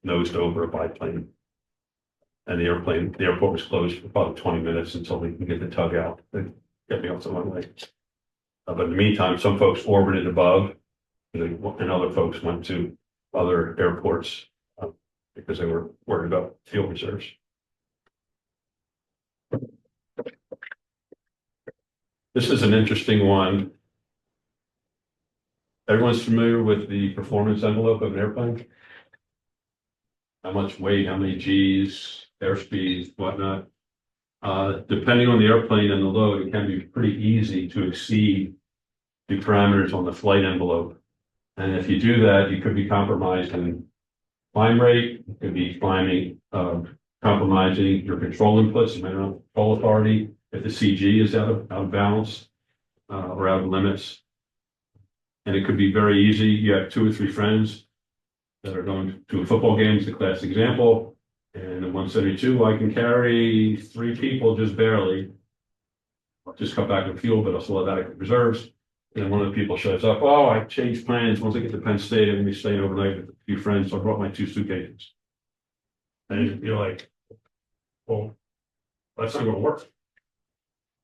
nosed over a biplane. And the airport was closed for about 20 minutes until we can get the tug out and get me off the runway. But in the meantime, some folks orbited above and other folks went to other airports because they were worried about fuel reserves. This is an interesting one. Everyone's familiar with the performance envelope of an airplane? How much weight, how many G's, airspeed, whatnot. Depending on the airplane and the load, it can be pretty easy to exceed the parameters on the flight envelope. And if you do that, you could be compromised in climb rate, you could be compromising your control inputs, control authority, if the CG is out of balance or out of limits. And it could be very easy. You have 2 or 3 friends that are going to a football game, as the classic example. And in 172, I can carry 3 people just barely. I'll just cut back on fuel, but I'll still have adequate reserves. And one of the people shows up, oh, I changed plans. Once I get to Penn State, I'm going to be staying overnight with a few friends. So I brought my 2 suitcases. And you're like, well, that's not going to work.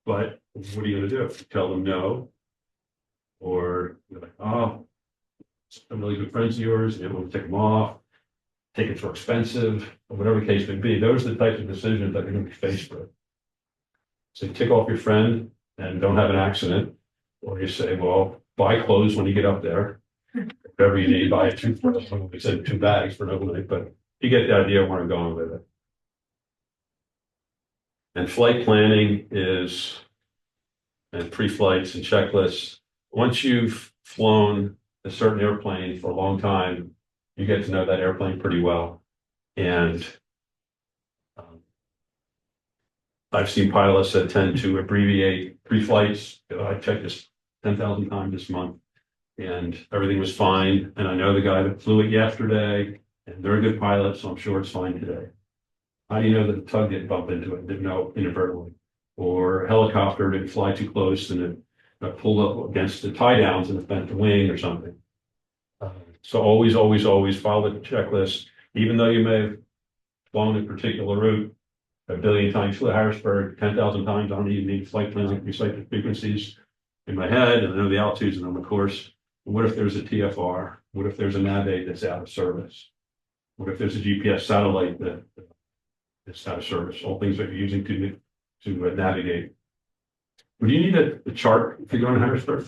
But what are you going to do? Tell them no. Or you're like, oh, some really good friends of yours, you want to take them off, tickets are expensive, or whatever the case may be. Those are the types of decisions that you're going to be faced with. So you tick off your friend and don't have an accident, or you say, well, buy clothes when you get up there. Whatever you need, buy a toothbrush. We said 2 bags for overnight, but you get the idea of where I'm going with it. And flight planning is, and pre-flights and checklists. Once you've flown a certain airplane for a long time, you get to know that airplane pretty well. And I've seen pilots that tend to abbreviate pre-flights. I checked this 10,000 times this month and everything was fine. And I know the guy that flew it yesterday and they're a good pilot, so I'm sure it's fine today. How do you know that the tug didn't bump into it, didn't know inadvertently? Or a helicopter didn't fly too close and it pulled up against the tie downs and it bent the wing or something. So always, always, always follow the checklist, even though you may have flown a particular route a billion times, flew Harrisburg 10,000 times. I don't even need flight plans. I can recite the frequencies in my head and I know the altitudes and on the course. What if there's a TFR? What if there's a nav aid that's out of service? What if there's a GPS satellite that's out of service? All things that you're using to navigate. Would you need a chart if you're going to Harrisburg?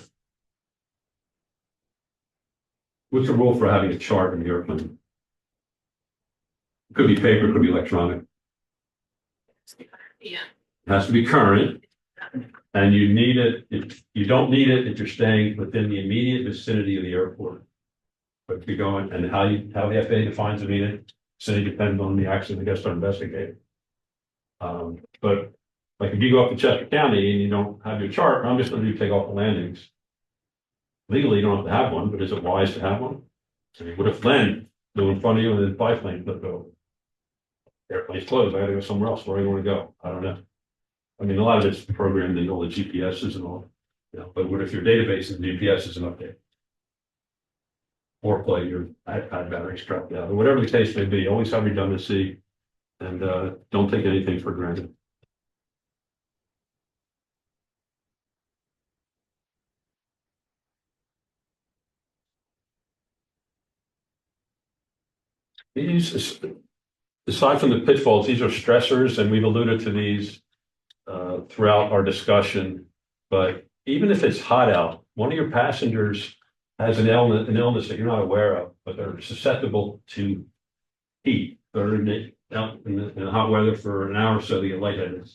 What's the rule for having a chart in the airplane? It could be paper, it could be electronic. Yeah. It has to be current. And you need it, if you don't need it if you're staying within the immediate vicinity of the airport. But if you're going, and how the FAA defines immediate vicinity depends on the accident that gets to investigate. But like if you go up to Chester County and you don't have your chart, I'm just going to do takeoff and landings. Legally, you don't have to have one, but is it wise to have one? I mean, what if Len flew in front of you and the biplane flipped over? Airplane's closed. I got to go somewhere else. Where do you want to go? I don't know. I mean, a lot of it's programmed in all the GPSs and all. You know, but what if your database and GPS isn't updated? Or play your iPad battery strapped out, or whatever the case may be. Always have redundancy, and don't take anything for granted. These, aside from the pitfalls, these are stressors, and we've alluded to these throughout our discussion. But even if it's hot out, one of your passengers has an illness that you're not aware of, but they're susceptible to heat. They're out in the hot weather for an hour or so, they get lightheaded.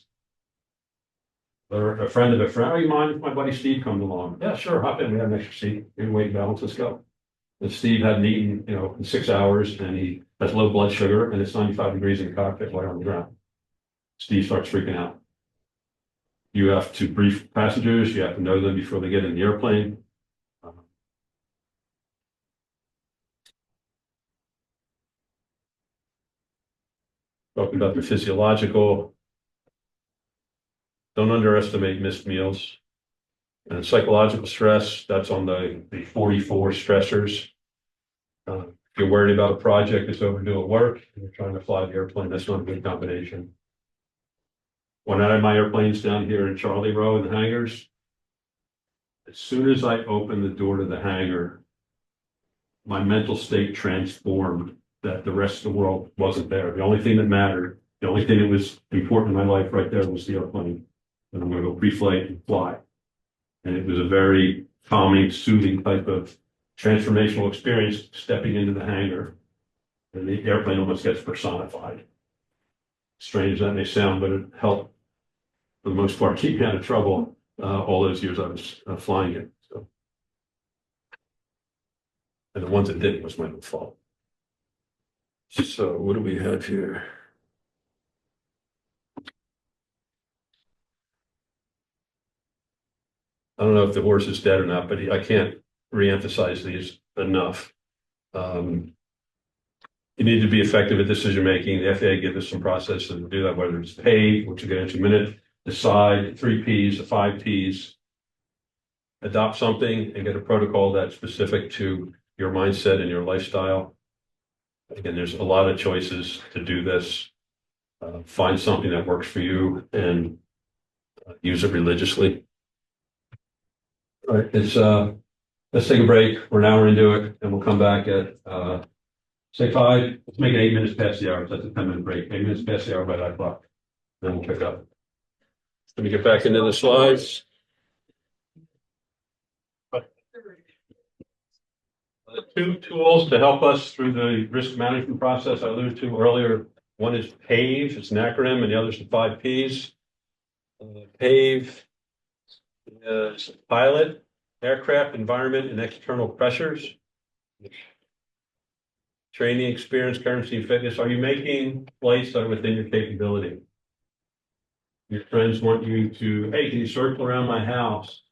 They're a friend of a friend. Oh, you mind if my buddy Steve comes along? Yeah, sure. Hop in. We have an extra seat. Your weight balance. Let's go. And Steve hadn't eaten, in 6 hours, and he has low blood sugar, and it's 95 degrees in the cockpit while on the ground. Steve starts freaking out. You have to brief passengers. You have to know them before they get in the airplane. Talking about the physiological. Don't underestimate missed meals. And psychological stress, that's on the 44 stressors. If you're worried about a project that's overdoing work, and you're trying to fly the airplane, that's not a good combination. When I had my airplanes down here in Charlie Row in the hangars, as soon as I opened the door to the hangar, my mental state transformed that the rest of the world wasn't there. The only thing that mattered, the only thing that was important in my life right there was the airplane. And I'm going to go pre-flight and fly. And it was a very calming, soothing type of transformational experience stepping into the hangar. And the airplane almost gets personified. Strange as that may sound, but it helped for the most part keep me out of trouble all those years I was flying it. So. And the ones that didn't was my own fault. So what do we have here? I don't know if the horse is dead or not, but I can't reemphasize these enough. You need to be effective at decision making. The FAA gives us some processes to do that, whether it's pay, which we'll get into in a minute, decide, 3 Ps, the 5 Ps, adopt something and get a protocol that's specific to your mindset and your lifestyle. Again, there's a lot of choices to do this. Find something that works for you and use it religiously. All right, let's take a break. We're an hour into it, and we'll come back at say 5. Let's make it 8 minutes past the hour. So that's a 10-minute break. 8 minutes past the hour by 9 o'clock. Then we'll pick up. Let me get back into the slides. The 2 tools to help us through the risk management process I alluded to earlier. One is PAVE, it's an acronym, and the other is the 5 Ps. PAVE is pilot, aircraft, environment, and external pressures. Training, experience, currency, and fitness. Are you making flights that are within your capability? Your friends want you to, hey, can you circle around my house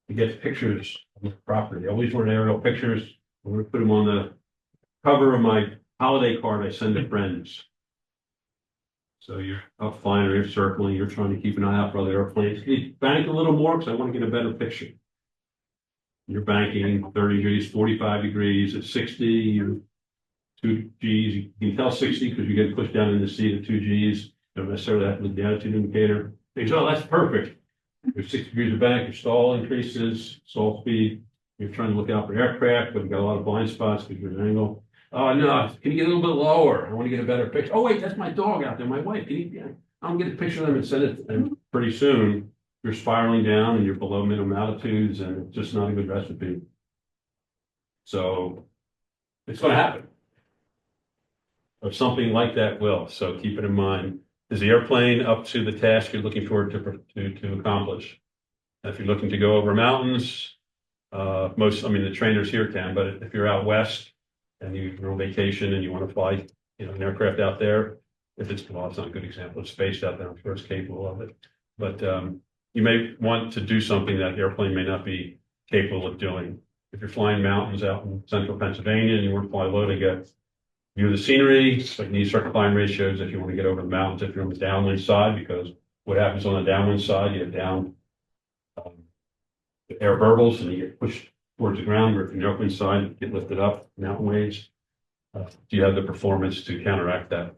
to get pictures of my property? I always want aerial pictures. I'm going to put them on the cover of my holiday card I send to friends. So you're up flying or you're circling, you're trying to keep an eye out for other airplanes. Can you bank a little more because I want to get a better picture. You're banking 30 degrees, 45 degrees at 60, you're 2 Gs. You can tell 60 because you get pushed down in the seat at 2 Gs. Don't necessarily have to look at the attitude indicator. They say, oh, that's perfect. You're 6 degrees of bank, your stall increases, stall speed. You're trying to look out for aircraft, but you've got a lot of blind spots because you're at an angle. Oh, no, can you get a little bit lower? I want to get a better picture. Oh, wait, that's my dog out there, my wife. Can you, I'll get a picture of them and send it. And pretty soon, you're spiraling down and you're below minimum altitudes, and it's just not a good recipe. So it's going to happen. Or something like that will. So keep it in mind. Is the airplane up to the task you're looking for to accomplish? If you're looking to go over mountains, the trainers here can, but if you're out west and you're on vacation and you want to fly, an aircraft out there, it's not a good example. It's spaced out there. I'm sure it's capable of it. But you may want to do something that the airplane may not be capable of doing. If you're flying mountains out in central Pennsylvania and you want to fly low to get view the scenery, but you need certain climb ratios if you want to get over the mountains, if you're on the downwind side, because what happens on the downwind side, you have down the air burbles and you get pushed towards the ground, where if you're on the upwind side, you get lifted up, mountain waves. Do you have the performance to counteract that?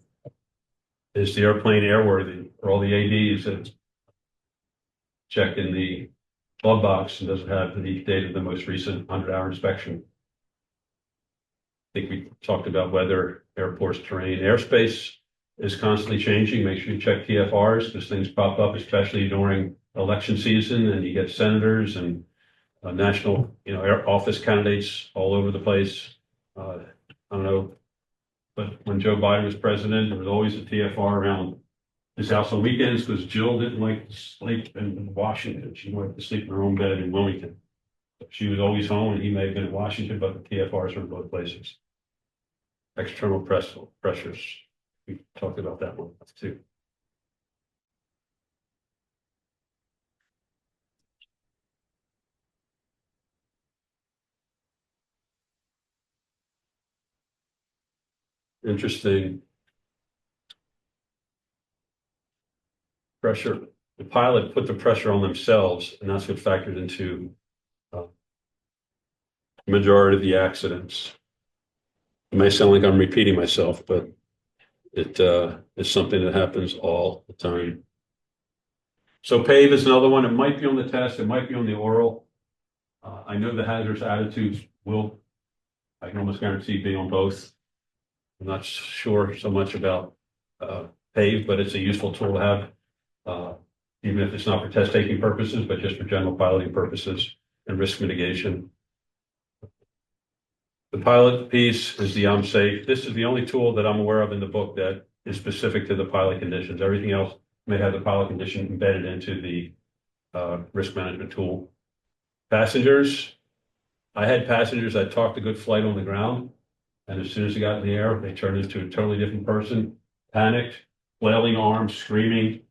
Is the airplane airworthy? Are all the ADs that check in the glove box and does it have the data of the most recent 100-hour inspection? I think we talked about weather, airports, terrain, airspace is constantly changing. Make sure you check TFRs because things pop up, especially during election season, and you get senators and national, air office candidates all over the place. I don't know, but when Joe Biden was president, there was always a TFR around his house on weekends because Jill didn't like to sleep in Washington. She wanted to sleep in her own bed in Wilmington. She was always home, and he may have been in Washington, but the TFRs were in both places. External pressures. We talked about that one too. Interesting. Pressure the pilot put the pressure on themselves, and that's what factored into the majority of the accidents. It may sound like I'm repeating myself, but it is something that happens all the time. So PAVE is another one. It might be on the test. It might be on the oral. I know the hazardous attitudes will, I can almost guarantee, be on both. I'm not sure so much about PAVE, but it's a useful tool to have, even if it's not for test taking purposes, but just for general piloting purposes and risk mitigation. The pilot piece is the safe. This is the only tool that I'm aware of in the book that is specific to the pilot conditions. Everything else may have the pilot condition embedded into the risk management tool. Passengers, I had passengers that talked a good flight on the ground, and as soon as they got in the air, they turned into a totally different person, panicked, flailing arms, screaming,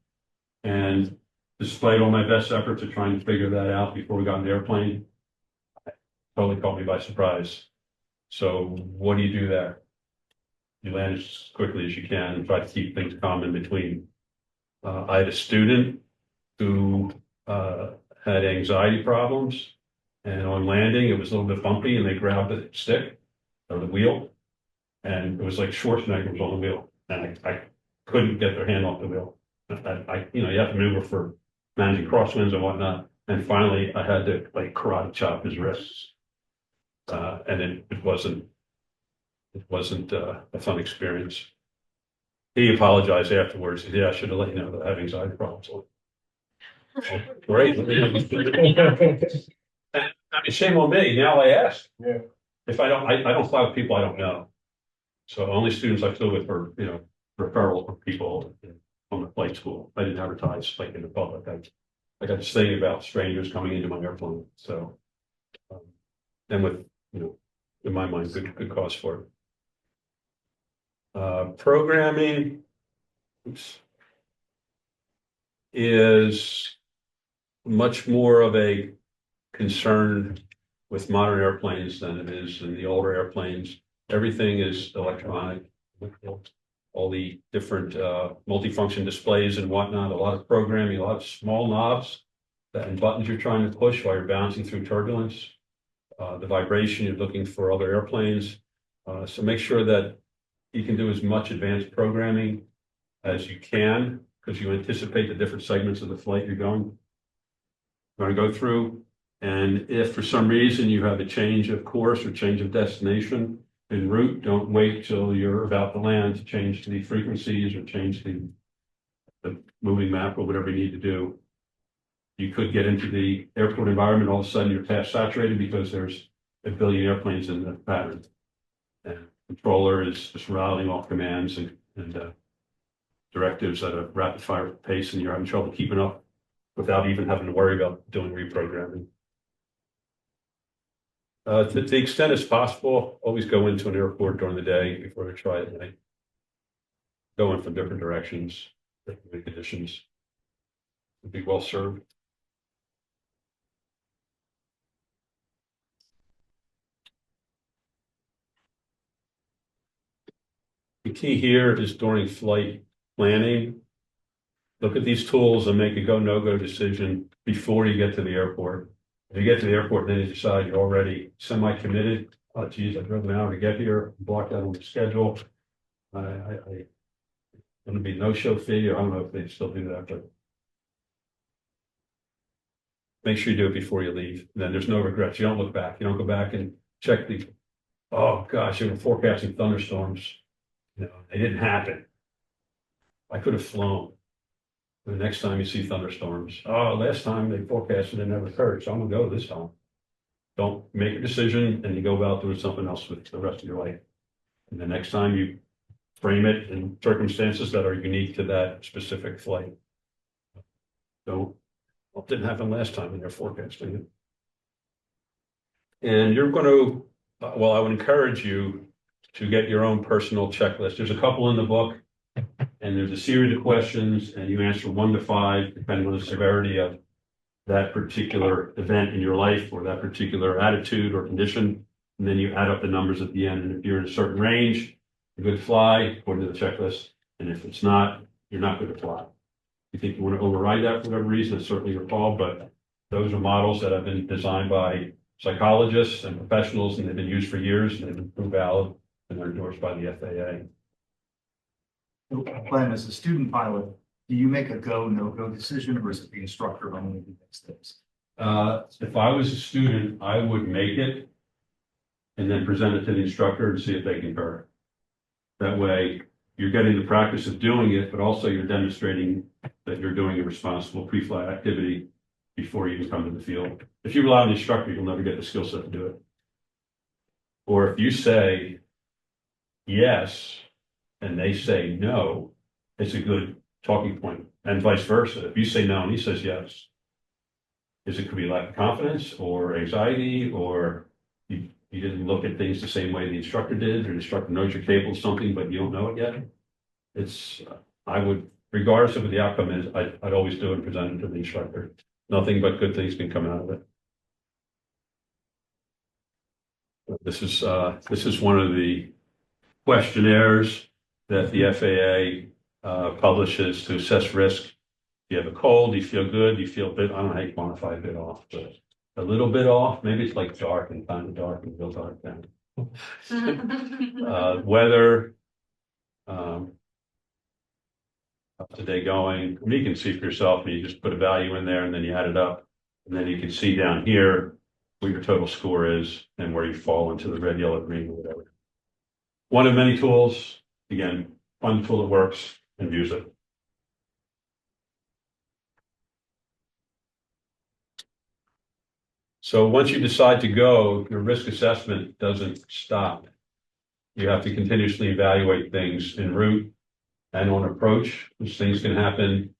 and despite all my best efforts to try and figure that out before we got in the airplane, totally caught me by surprise. So what do you do there? You land as quickly as you can and try to keep things calm in between. I had a student who had anxiety problems, and on landing, it was a little bit bumpy, and they grabbed the stick or the wheel, and it was like Schwarzenegger was on the wheel, and I couldn't get their hand off the wheel. You have to maneuver for managing crosswinds and whatnot, and finally, I had to like karate chop his wrists, and it wasn't a fun experience. He apologized afterwards. He said, "Yeah, I should have let you know that I have anxiety problems." Great. I mean, shame on me. Now I ask. Yeah. If I don't fly with people I don't know. So only students I flew with were, referral from people from the flight school. I didn't advertise like in the public. I got this thing about strangers coming into my airplane. So, and with, in my mind, good cause for it. Programming is much more of a concern with modern airplanes than it is in the older airplanes. Everything is electronic, all the different multifunction displays and whatnot, a lot of programming, a lot of small knobs and buttons you're trying to push while you're bouncing through turbulence. The vibration, you're looking for other airplanes. So make sure that you can do as much advanced programming as you can, because you anticipate the different segments of the flight you're going to go through. And if for some reason you have a change of course or change of destination en route, don't wait till you're about to land to change the frequencies or change the moving map or whatever you need to do. You could get into the airport environment, all of a sudden you're past saturated because there's a billion airplanes in the pattern. And the controller is just rattling off commands and directives at a rapid fire pace, and you're having trouble keeping up without even having to worry about doing reprogramming. To the extent as possible, always go into an airport during the day before we try it at night. Go in from different directions, different conditions. Would be well served. The key here is during flight planning, look at these tools and make a go, no-go decision before you get to the airport. If you get to the airport and then you decide you're already semi-committed, oh geez, I drove an hour to get here, block that on the schedule. Going to be no-show fee, or I don't know if they still do that, but make sure you do it before you leave. Then there's no regrets. You don't look back. You don't go back and check oh gosh, they were forecasting thunderstorms. They didn't happen. I could have flown. The next time you see thunderstorms, oh, last time they forecasted it never occurred, so I'm gonna go this time. Don't make a decision and you go about doing something else with the rest of your life. And the next time you frame it in circumstances that are unique to that specific flight. Well, it didn't happen last time and they're forecasting it. And you're going to, I would encourage you to get your own personal checklist. There's a couple in the book. And there's a series of questions, and you answer 1 to 5, depending on the severity of that particular event in your life or that particular attitude or condition. And then you add up the numbers at the end. And if you're in a certain range, you're good to fly according to the checklist. And if it's not, you're not good to fly. you think you want to override that for whatever reason, it's certainly your call, but those are models that have been designed by psychologists and professionals, and they've been used for years, and they've been proved valid, and they're endorsed by the FAA. Glenn, as a student pilot, do you make a go, no-go decision, or is it the instructor only who makes those? If I was a student, I would make it and then present it to the instructor and see if they concur. That way, you're getting the practice of doing it, but also you're demonstrating that you're doing a responsible pre-flight activity before you even come to the field. If you rely on the instructor, you'll never get the skill set to do it. Or if you say yes, and they say no, it's a good talking point, and vice versa. If you say no and he says yes, it could be lack of confidence or anxiety, or you didn't look at things the same way the instructor did, or the instructor knows you're capable of something, but you don't know it yet. I would, regardless of what the outcome is, I'd always do it and present it to the instructor. Nothing but good things can come out of it. This is one of the questionnaires that the FAA publishes to assess risk. Do you have a cold? Do you feel good? Do you feel bit? I don't know how you quantify a bit off, but a little bit off. Maybe it's like dark and kind of dark and real dark then. Weather. How's the day going? I mean, you can see for yourself, and you just put a value in there, and then you add it up, and then you can see down here what your total score is and where you fall into the red, yellow, green, or whatever. One of many tools. Again, fun tool that works, and use it. So once you decide to go, your risk assessment doesn't stop. You have to continuously evaluate things en route and on approach, which things can happen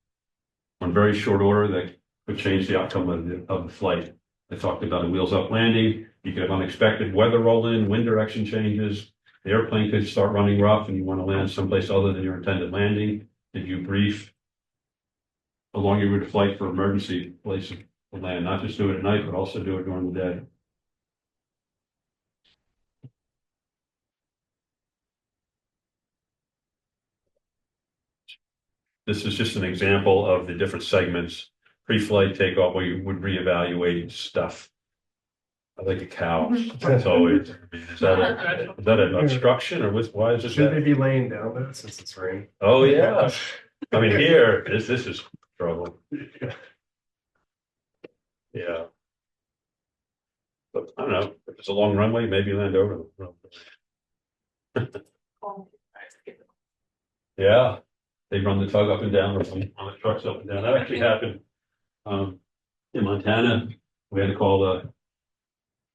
on very short order that could change the outcome of the flight. I talked about a wheels up landing. You could have unexpected weather roll in, wind direction changes. The airplane could start running rough and you want to land someplace other than your intended landing. Did you brief along your route of flight for emergency places to land? Not just do it at night, but also do it during the day. This is just an example of the different segments. Pre-flight takeoff, where you would reevaluate stuff. I like a cow. That's always. Is that an obstruction, or why is it? Should they be laying down though, since it's raining? Oh yeah. I mean, here this is trouble. Yeah. But I don't know. If it's a long runway, maybe land over them. Yeah. They run the tug up and down, or on the trucks up and down. That actually happened in Montana. We had to call the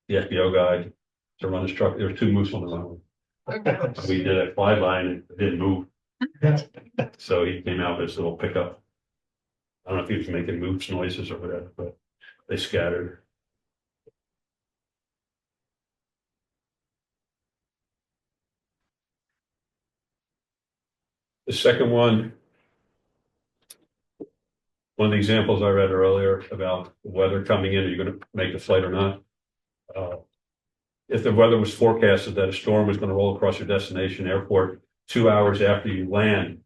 FBO guy to run his truck. There were two moose on the runway. We did a flyby and it didn't move. So he came out with his little pickup. I don't know if he was making moose noises or whatever, but they scattered. The second one of the examples I read earlier about weather coming in, are you going to make the flight or not? If the weather was forecasted that a storm was going to roll across your destination airport 2 hours after you land,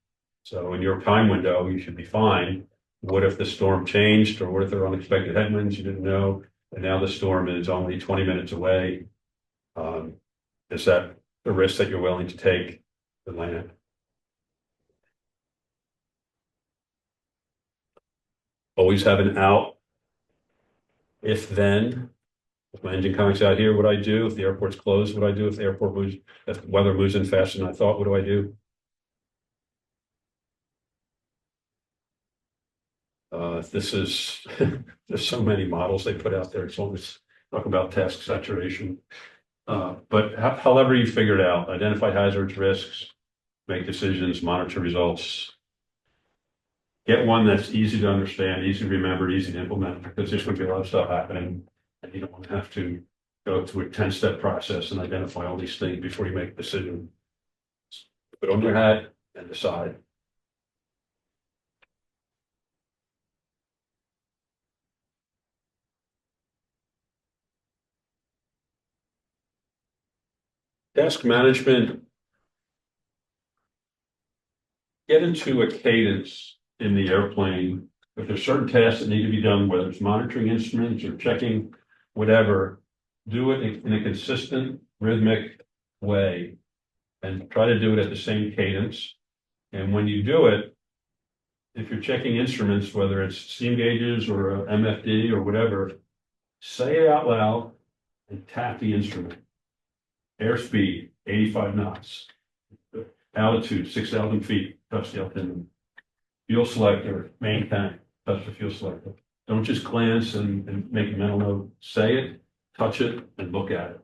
so in your time window, you should be fine. What if the storm changed, or what if there were unexpected headwinds you didn't know, and now the storm is only 20 minutes away? Is that the risk that you're willing to take to land? Always have an out. If then, if my engine comes out here, what do I do? If the airport's closed, what do I do? If the airport moves, if the weather moves in faster than I thought, what do I do? This is, there's so many models they put out there. It's almost talk about task saturation. But however you figure it out, identify hazards, risks, make decisions, monitor results. Get one that's easy to understand, easy to remember, easy to implement, because there's going to be a lot of stuff happening, and you don't want to have to go through a 10-step process and identify all these things before you make a decision. Put on your hat and decide. Task management. Get into a cadence in the airplane, if there's certain tasks that need to be done, whether it's monitoring instruments or checking whatever, do it in a consistent, rhythmic way and try to do it at the same cadence. And when you do it, if you're checking instruments, whether it's steam gauges or a MFD or whatever, say it out loud and tap the instrument. Airspeed, 85 knots. Altitude, 6,000 feet, touch the altimeter. Fuel selector, main tank, touch the fuel selector. Don't just glance and make a mental note. Say it, touch it, and look at it.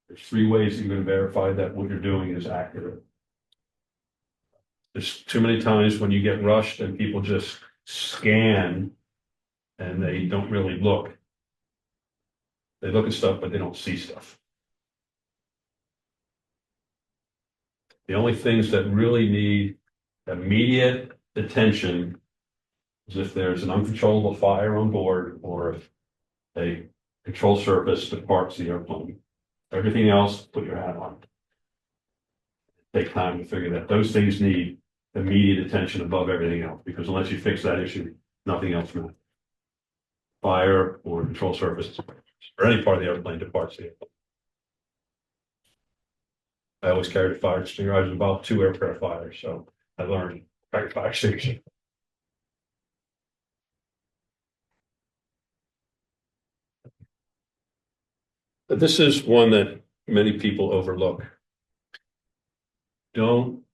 There's 3 ways that you're going to verify that what you're doing is accurate. There's too many times when you get rushed and people just scan and they don't really look. They look at stuff, but they don't see stuff. The only things that really need immediate attention is if there's an uncontrollable fire on board or if a control surface departs the airplane. Everything else, put your hat on. Take time to figure that. Those things need immediate attention above everything else, because unless you fix that issue, nothing else matters. Fire or control surface or any part of the airplane departs the airplane. I always carried a fire extinguisher. I was involved 2 aircraft fires, so I learned fire extinguisher. But this is one that many people overlook. Don't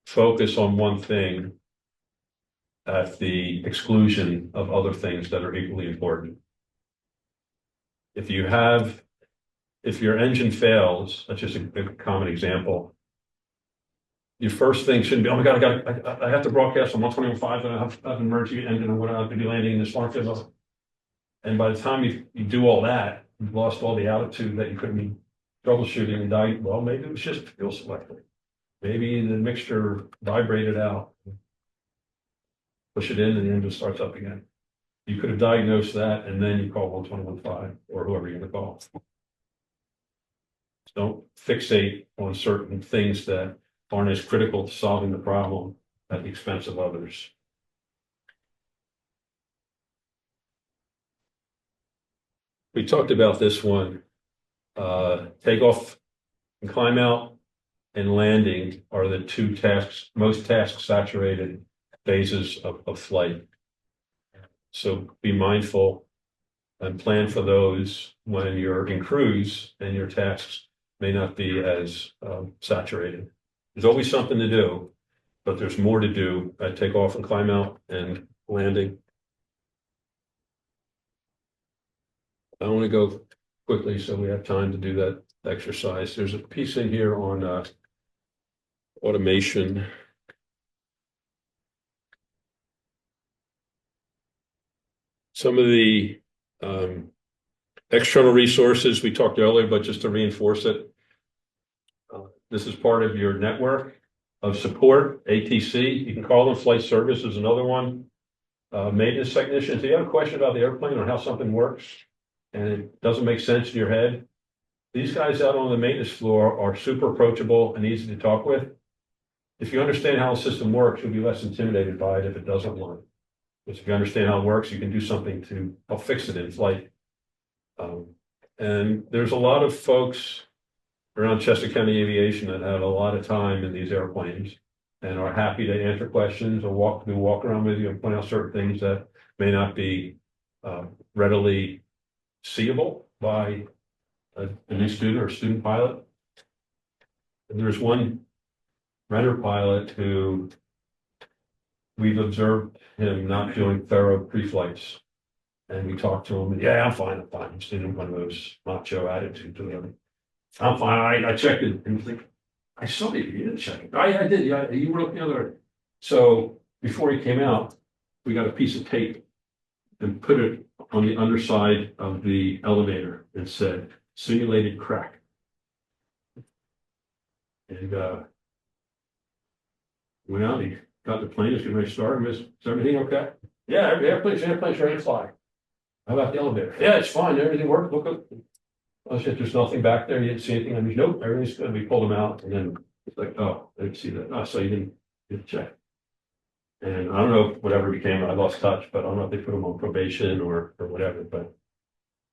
focus on one thing at the exclusion of other things that are equally important. If your engine fails, that's just a common example. Your first thing shouldn't be, oh my God, I have to broadcast on 121.5 and I have an emergency engine and what I'm going to be landing in this one. And by the time you do all that, you've lost all the altitude that you couldn't be troubleshooting and died. Well, maybe it was just fuel selector. Maybe the mixture vibrated out. Push it in and the engine starts up again. You could have diagnosed that and then you call 121.5 or whoever you're going to call. Don't fixate on certain things that aren't as critical to solving the problem at the expense of others. We talked about this one. Takeoff and climb out and landing are the 2 most task saturated phases of flight. So be mindful and plan for those when you're in cruise and your tasks may not be as saturated. There's always something to do, but there's more to do at takeoff and climb out and landing. I want to go quickly so we have time to do that exercise. There's a piece in here on automation. Some of the external resources we talked earlier, but just to reinforce it, this is part of your network of support, ATC. You can call them. Flight service is another one. Maintenance technicians. If you have a question about the airplane or how something works and it doesn't make sense in your head, these guys out on the maintenance floor are super approachable and easy to talk with. If you understand how the system works, you'll be less intimidated by it if it doesn't work. Because if you understand how it works, you can do something to help fix it in flight. And there's a lot of folks around Chester County Aviation that have a lot of time in these airplanes and are happy to answer questions or walk around with you and point out certain things that may not be readily seeable by a new student or student pilot. And there's one renter pilot who we've observed him not doing thorough pre-flights. And we talked to him and yeah, I'm fine. Just in one of those macho attitudes to him. I'm fine. I checked it. And he's like, I saw you. You didn't check it. I did. Yeah, you were looking the other. So before he came out, we got a piece of tape and put it on the underside of the elevator and said, simulated crack. And went out, he got the plane, was getting ready to start. Is everything okay? Yeah, airplane's ready to fly. How about the elevator? Yeah, it's fine. Everything worked. Look up. I said, there's nothing back there. You didn't see anything. I mean, nope, everything's good. We pulled him out and then it's like, oh, I didn't see that. Oh, so you didn't check. And I don't know whatever became, I lost touch, but I don't know if they put him on probation or whatever, but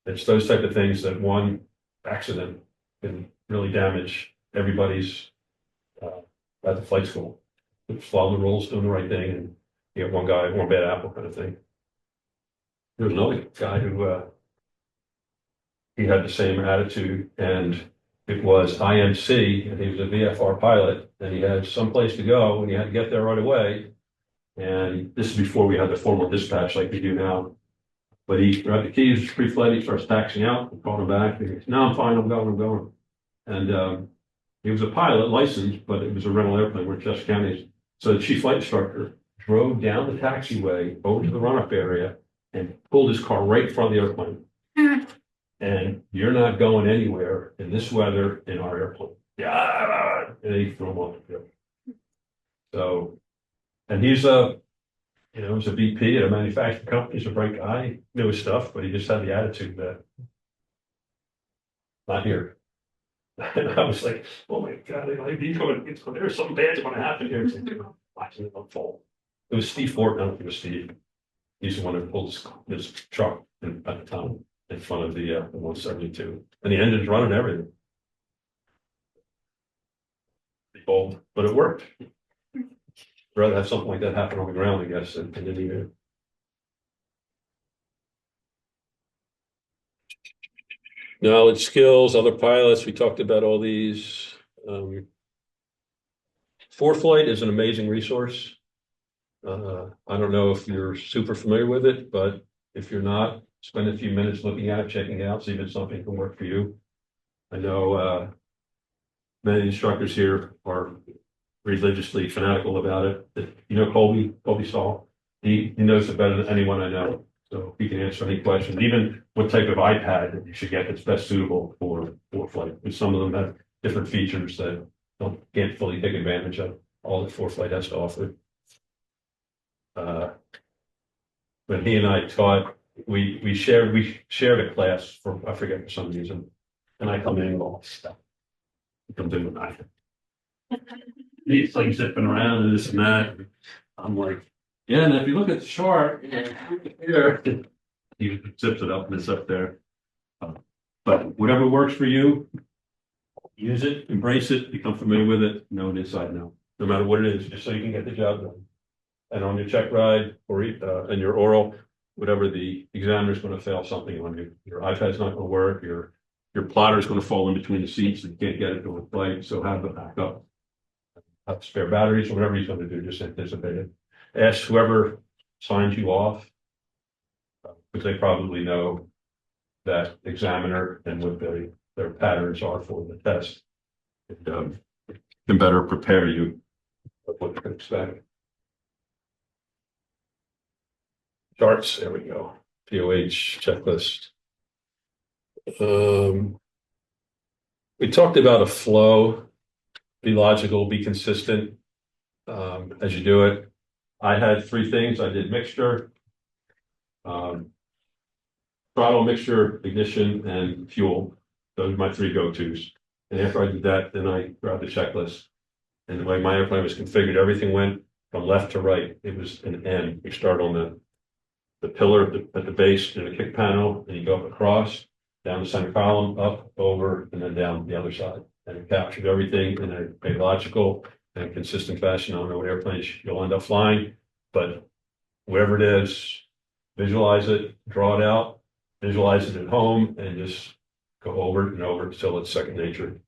it's those type of things that one accident can really damage everybody's at the flight school. Just follow the rules, doing the right thing, and you get one guy, one bad apple kind of thing. There was another guy who he had the same attitude, and it was IMC, and he was a VFR pilot, and he had someplace to go, and he had to get there right away. And this is before we had the formal dispatch like we do now. But he grabbed the keys, pre-flight, he starts taxiing out, we called him back, and he goes, no, I'm fine, I'm going. And he was a pilot licensed, but it was a rental airplane, we're Chester County. So the chief flight instructor drove down the taxiway over to the run-up area and pulled his car right in front of the airplane. And you're not going anywhere in this weather in our airplane. Yeah, and he threw him off the field. So, and he's he's a VP at a manufacturing company. He's a bright guy, knew his stuff, but he just had the attitude that not here. And I was like, oh my God, there's something bad's going to happen here. It's like, watching it unfold. It was Steve Ford, I don't think it was Steve. He's the one that pulled his truck at the time in front of the 172. And the engine's running everything. Bold, but it worked. I'd rather have something like that happen on the ground, I guess, than in the air. Knowledge, skills, other pilots, we talked about all these. ForeFlight is an amazing resource. I don't know if you're super familiar with it, but if you're not, spend a few minutes looking at it, checking it out, see if it's something that can work for you. I know many instructors here are religiously fanatical about it. You know Colby Saul, he knows it better than anyone I know. So he can answer any questions, even what type of iPad that you should get that's best suitable for ForeFlight. Because some of them have different features that can't fully take advantage of all that ForeFlight has to offer. When he and I taught, we shared a class for, I forget, for some reason, and I come in and all this stuff. He comes in with nothing. He's like zipping around and this and that. I'm like, yeah, and if you look at the chart here, he zips it up and it's up there. But whatever works for you, use it, embrace it, become familiar with it, know it inside now, no matter what it is, just so you can get the job done. And on your check ride or and your oral, whatever, the examiner is going to fail something on you. Your iPad's not going to work. Your plotter is going to fall in between the seats and you can't get it to a flight. So have the backup. Have spare batteries or whatever he's going to do. Just anticipate it. Ask whoever signs you off, because they probably know that examiner and what their patterns are for the test. It can better prepare you of what you can expect. Charts, there we go. POH checklist. We talked about a flow. Be logical, be consistent as you do it. I had three things. I did mixture, throttle, mixture, ignition, and fuel. Those are my three go-tos. And after I did that, then I grabbed the checklist. And the way my airplane was configured, everything went from left to right. It was an N. You start on the pillar at the base in the kick panel, and you go up across, down the center column, up, over, and then down the other side. And it captured everything in a logical and consistent fashion. I don't know what airplanes you'll end up flying, but wherever it is, visualize it, draw it out, visualize it at home, and just go over it and over it until it's second nature.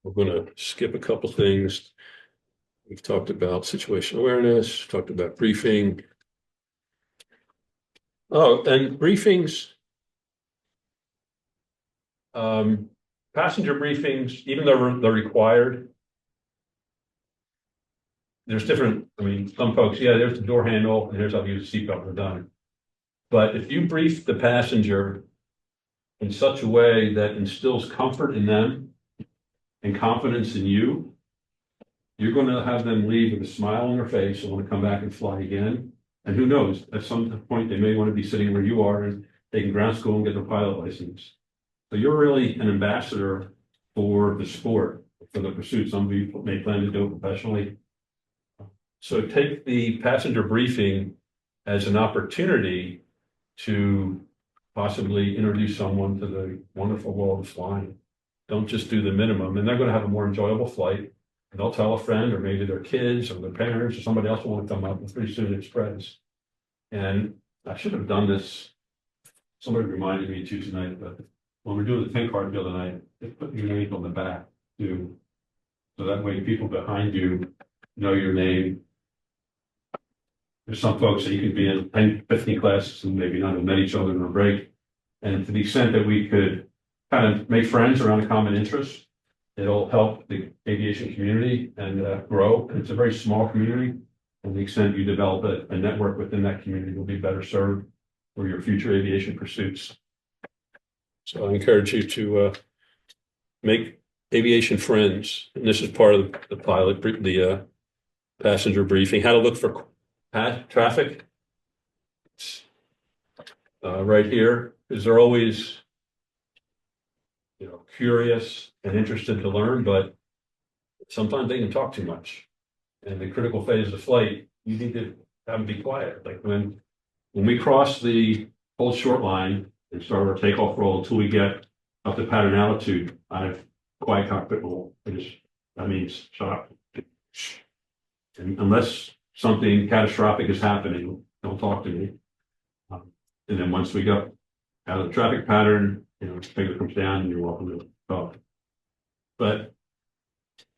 We're going to skip a couple things. We've talked about situational awareness, talked about briefing. Oh, and briefings, passenger briefings, even though they're required, there's different, I mean, some folks, yeah, there's the door handle, and here's how to use the seatbelt, we're done. But if you brief the passenger in such a way that instills comfort in them and confidence in you, you're going to have them leave with a smile on their face and want to come back and fly again. And who knows, at some point they may want to be sitting where you are and they can ground school and get their pilot license. So you're really an ambassador for the sport, for the pursuit. Some people may plan to do it professionally. So take the passenger briefing as an opportunity to possibly introduce someone to the wonderful world of flying. Don't just do the minimum, and they're going to have a more enjoyable flight. And they'll tell a friend, or maybe their kids, or their parents, or somebody else will want to come up, and pretty soon it spreads. And I should have done this. Somebody reminded me to tonight, but when we're doing the pin card the other night, they put your name on the back too. So that way people behind you know your name. There's some folks that you could be in 10, 15 classes and maybe not have met each other in a break. And to the extent that we could kind of make friends around a common interest, it'll help the aviation community and grow. And it's a very small community. And the extent you develop a network within that community, will be better served for your future aviation pursuits. So I encourage you to make aviation friends. And this is part of the pilot, the passenger briefing, how to look for traffic. Right here, is they're always, curious and interested to learn, but sometimes they can talk too much. And the critical phase of flight, you need to have them be quiet. Like when we cross the hold short line and start our takeoff roll until we get up to pattern altitude, I have quiet cockpit roll. That means shut up. And unless something catastrophic is happening, don't talk to me. And then once we go out of the traffic pattern, the finger comes down and you're welcome to talk. But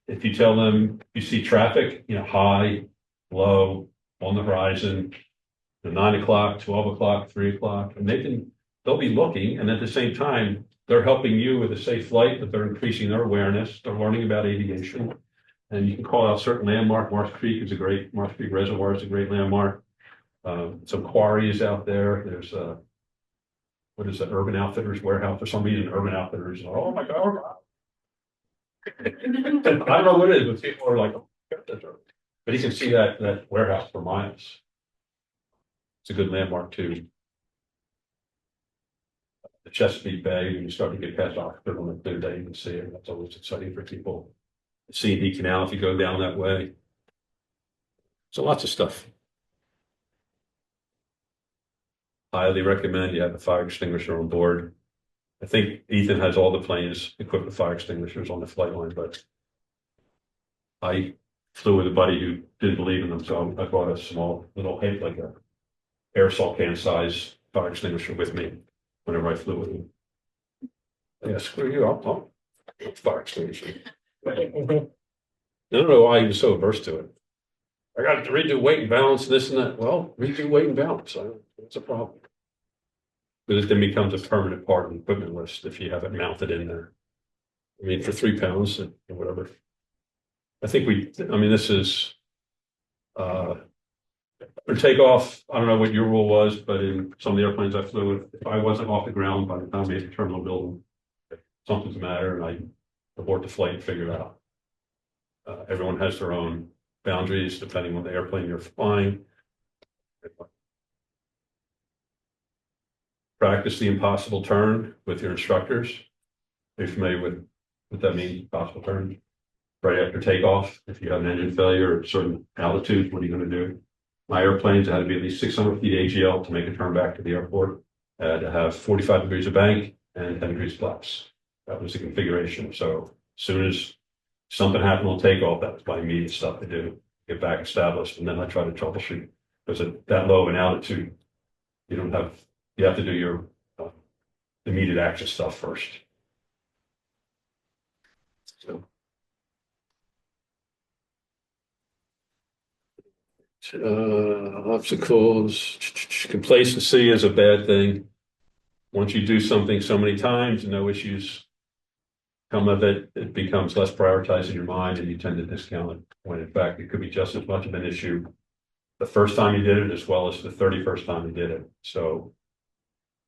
if you tell them you see traffic, high, low, on the horizon, 9 o'clock, 12 o'clock, 3 o'clock, and they'll be looking, and at the same time, they're helping you with a safe flight, but they're increasing their awareness, they're learning about aviation. And you can call out certain landmark. Marsh Creek Reservoir is a great landmark. Some quarries out there. There's what is it, Urban Outfitters warehouse? For some reason, Urban Outfitters. Oh my God. I don't know what it is, but people are like, oh, that's right. But you can see that warehouse for miles. It's a good landmark too. The Chesapeake Bay, when you start to get past Oxford on a clear day, you can see it. That's always exciting for people. The C&D Canal, if you go down that way. So lots of stuff. Highly recommend you have a fire extinguisher on board. I think Ethan has all the planes equipped with fire extinguishers on the flight line, but I flew with a buddy who didn't believe in them, so I bought a small little, like a aerosol can size fire extinguisher with me whenever I flew with him. Yeah, screw you, I'll fire extinguisher. I don't know why he was so averse to it. I got to redo weight and balance, this and that. Well, redo weight and balance. That's a problem. Because it then becomes a permanent part of the equipment list if you have it mounted in there. I mean, for 3 pounds and whatever. I think this is for takeoff. I don't know what your rule was, but in some of the airplanes I flew with, if I wasn't off the ground by the time I hit the terminal building, something's the matter, and I abort the flight and figure it out. Everyone has their own boundaries depending on the airplane you're flying. Practice the impossible turn with your instructors. Are you familiar with what that means, impossible turn? Right after takeoff, if you have an engine failure at a certain altitude, what are you going to do? My airplanes had to be at least 600 feet AGL to make a turn back to the airport. I had to have 45 degrees of bank and 10 degrees flaps. That was the configuration. So as soon as something happened on takeoff, that was my immediate stuff to do, get back established, and then I try to troubleshoot. Because at that low of an altitude, you have to do your immediate action stuff first. So, obstacles, complacency is a bad thing. Once you do something so many times and no issues come of it, it becomes less prioritized in your mind and you tend to discount it, when in fact it could be just as much of an issue the first time you did it as well as the 31st time you did it. So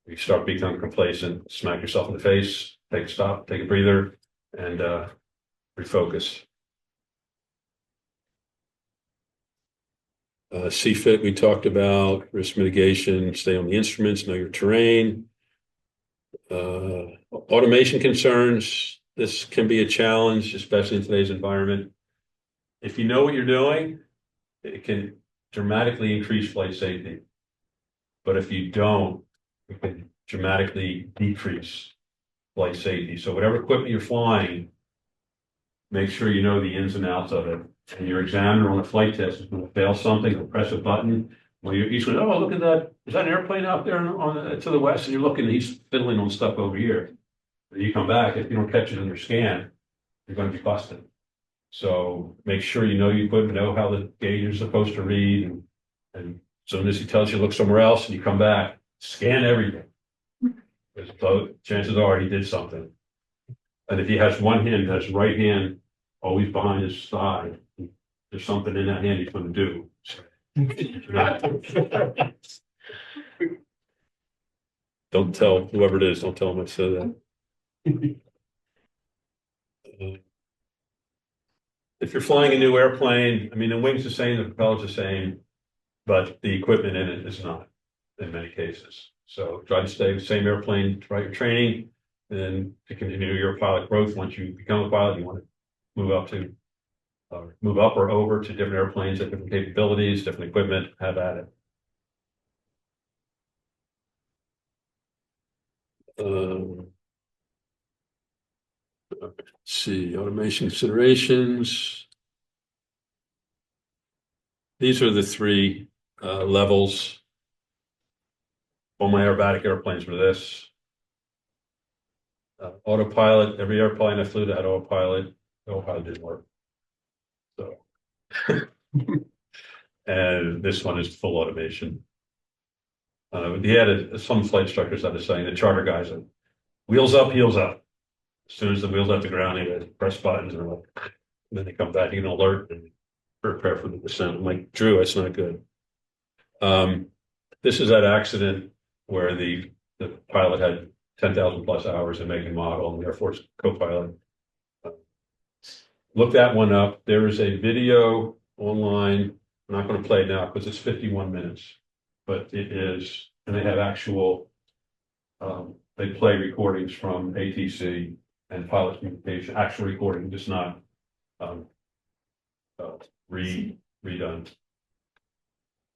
you start becoming complacent, smack yourself in the face, take a stop, take a breather, and refocus. CFIT, we talked about risk mitigation, stay on the instruments, know your terrain. Automation concerns, this can be a challenge, especially in today's environment. If you know what you're doing, it can dramatically increase flight safety. But if you don't, it can dramatically decrease flight safety. So whatever equipment you're flying, make sure you know the ins and outs of it. And your examiner on a flight test is going to fail something, he'll press a button. Well, he's going, oh, look at that. Is that an airplane out there to the west? And you're looking, and he's fiddling on stuff over here. When you come back, if you don't catch it in your scan, you're going to be busted. So make sure you know your equipment, know how the gauge is supposed to read. And as soon as he tells you to look somewhere else and you come back, scan everything. Because chances are he did something. And if he has one hand, has right hand always behind his side, there's something in that hand he's going to do. Don't tell whoever it is, don't tell him I said that. If you're flying a new airplane, I mean, the wing's the same, the propeller's the same, but the equipment in it is not in many cases. So try to stay with the same airplane throughout your training, and then to continue your pilot growth. Once you become a pilot, you want to move up or over to different airplanes at different capabilities, different equipment, have at it. Let's see, automation considerations. These are the three levels. All my aerobatic airplanes were this. Autopilot, every airplane I flew that had autopilot. Autopilot didn't work. So, and this one is full automation. He had some flight instructors that are saying the charter guys are wheels up, heels up. As soon as the wheels left the ground, they would press buttons and then they come back, you can alert and prepare for the descent. I'm like, Drew, that's not good. This is that accident where the pilot had 10,000 plus hours in making model, and the Air Force co-pilot. Look that one up. There is a video online. I'm not going to play it now because it's 51 minutes, but it is, and they have actual, they play recordings from ATC and pilot communication, actual recording, just not redone.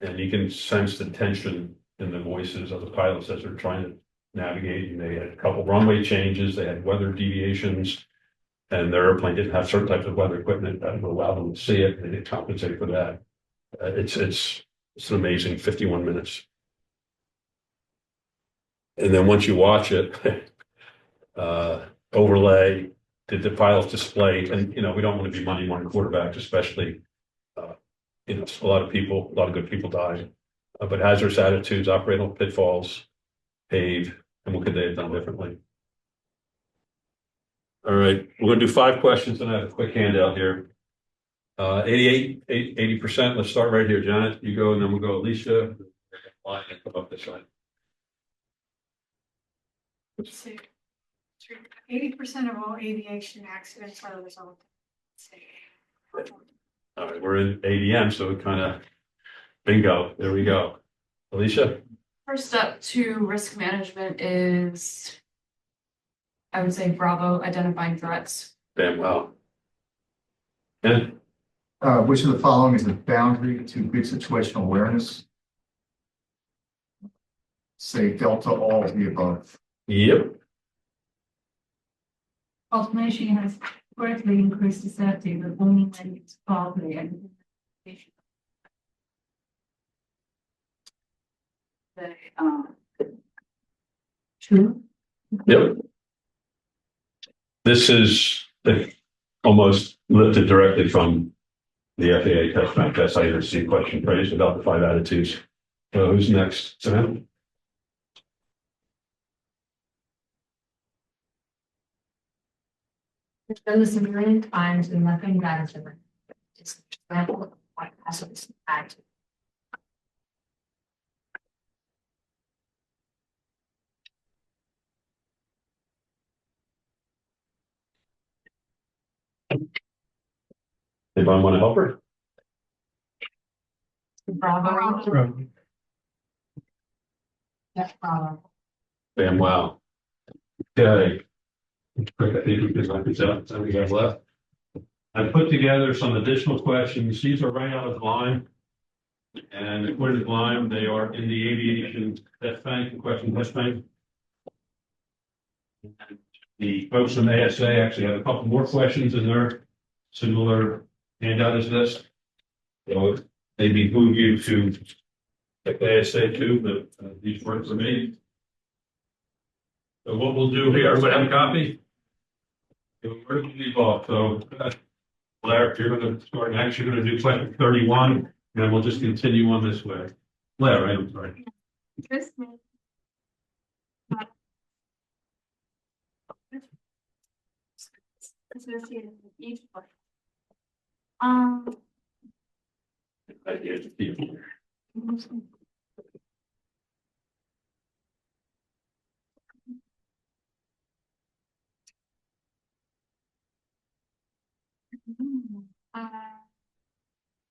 And you can sense the tension in the voices of the pilots as they're trying to navigate. And they had a couple runway changes, they had weather deviations, and their airplane didn't have certain types of weather equipment that would allow them to see it. They didn't compensate for that. It's an amazing 51 minutes. And then once you watch it, overlay, did the pilots display, and we don't want to be Monday morning quarterbacks, especially, a lot of good people die. But hazardous attitudes, operational pitfalls, pave, and what could they have done differently? All right, we're going to do 5 questions, and I have a quick handout here. 80%. Let's start right here, Janet. You go, and then we'll go Alicia. Line and come up this side. 80% of all aviation accidents are the result of. All right, we're in ADM, so it kind of bingo. There we go. Alicia? First step to risk management is, I would say, Bravo, identifying threats. Damn well. And Which of the following is a boundary to good situational awareness? Say delta all of the above. yep. Automation has greatly increased the safety, but only when it's properly and. True. Yep. This is almost lifted directly from the FAA test bank test. I didn't see a question phrased about the 5 attitudes. Who's next? Sam? I've done this a million times and nothing better. It's an example of what hazardous attitude. Anybody want to help her? Bravo. Yes, bravo. Bam, wow. Okay. Quick, I think we can knock this out, so we have left. I put together some additional questions. These are right out of line. And according to line, they are in the aviation test bank, the question test bank. The folks from ASA actually have a couple more questions in their similar handout as this. So they behoove you to check the ASA too, but these work for me. So what we'll do here, everybody have a copy? Where do we leave off? So, Blair, you're going to start next. You're going to do question 31, and we'll just continue on this way. Blair, right? I'm sorry. Associated with each one. Idea to people.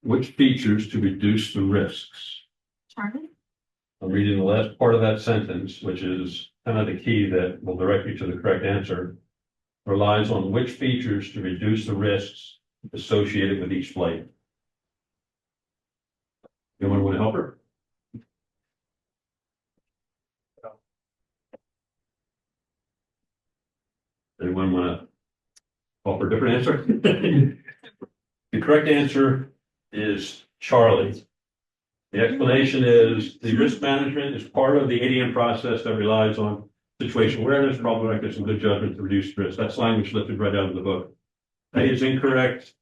Which features to reduce the risks? Charlie? I'm reading the last part of that sentence, which is kind of the key that will direct you to the correct answer. Relies on which features to reduce the risks associated with each flight. Anyone want to help her? Anyone want to offer a different answer? The correct answer is Charlie. The explanation is the risk management is part of the ADM process that relies on situational awareness, problem recognition, and good judgment to reduce risk. That's language lifted right out of the book. A is incorrect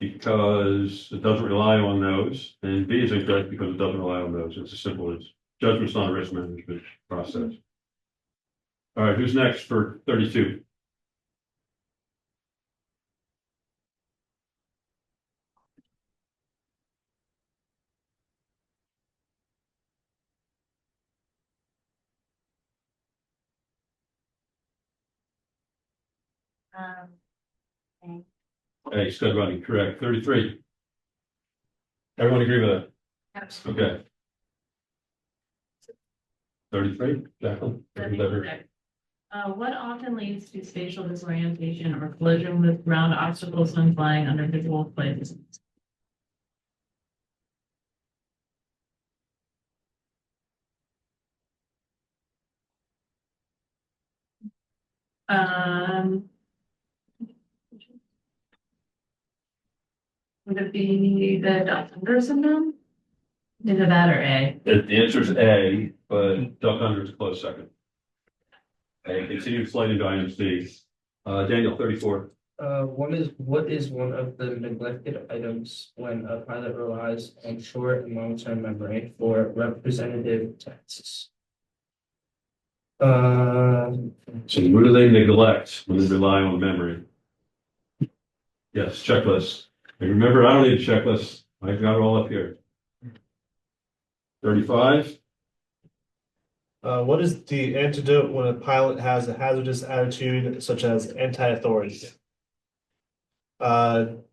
because it doesn't rely on those, and B is incorrect because it doesn't rely on those. It's as simple as judgment's not a risk management process. All right, who's next for 32? Hey, stud running, correct. 33. Everyone agree with that? Okay. 33, Jacqueline? What often leads to spatial disorientation or collision with ground obstacles when flying under visual planes? Would it be the Duck Under syndrome? Either that or A. The answer is A, but duck under is a close second. A, continued flight into IMC. Daniel, 34. What is one of the neglected items when a pilot relies on short and long-term memory for representative tasks? So what do they neglect when they rely on memory? Yes, checklist. And remember, I don't need a checklist. I've got it all up here. 35. What is the antidote when a pilot has a hazardous attitude such as anti-authority? I'm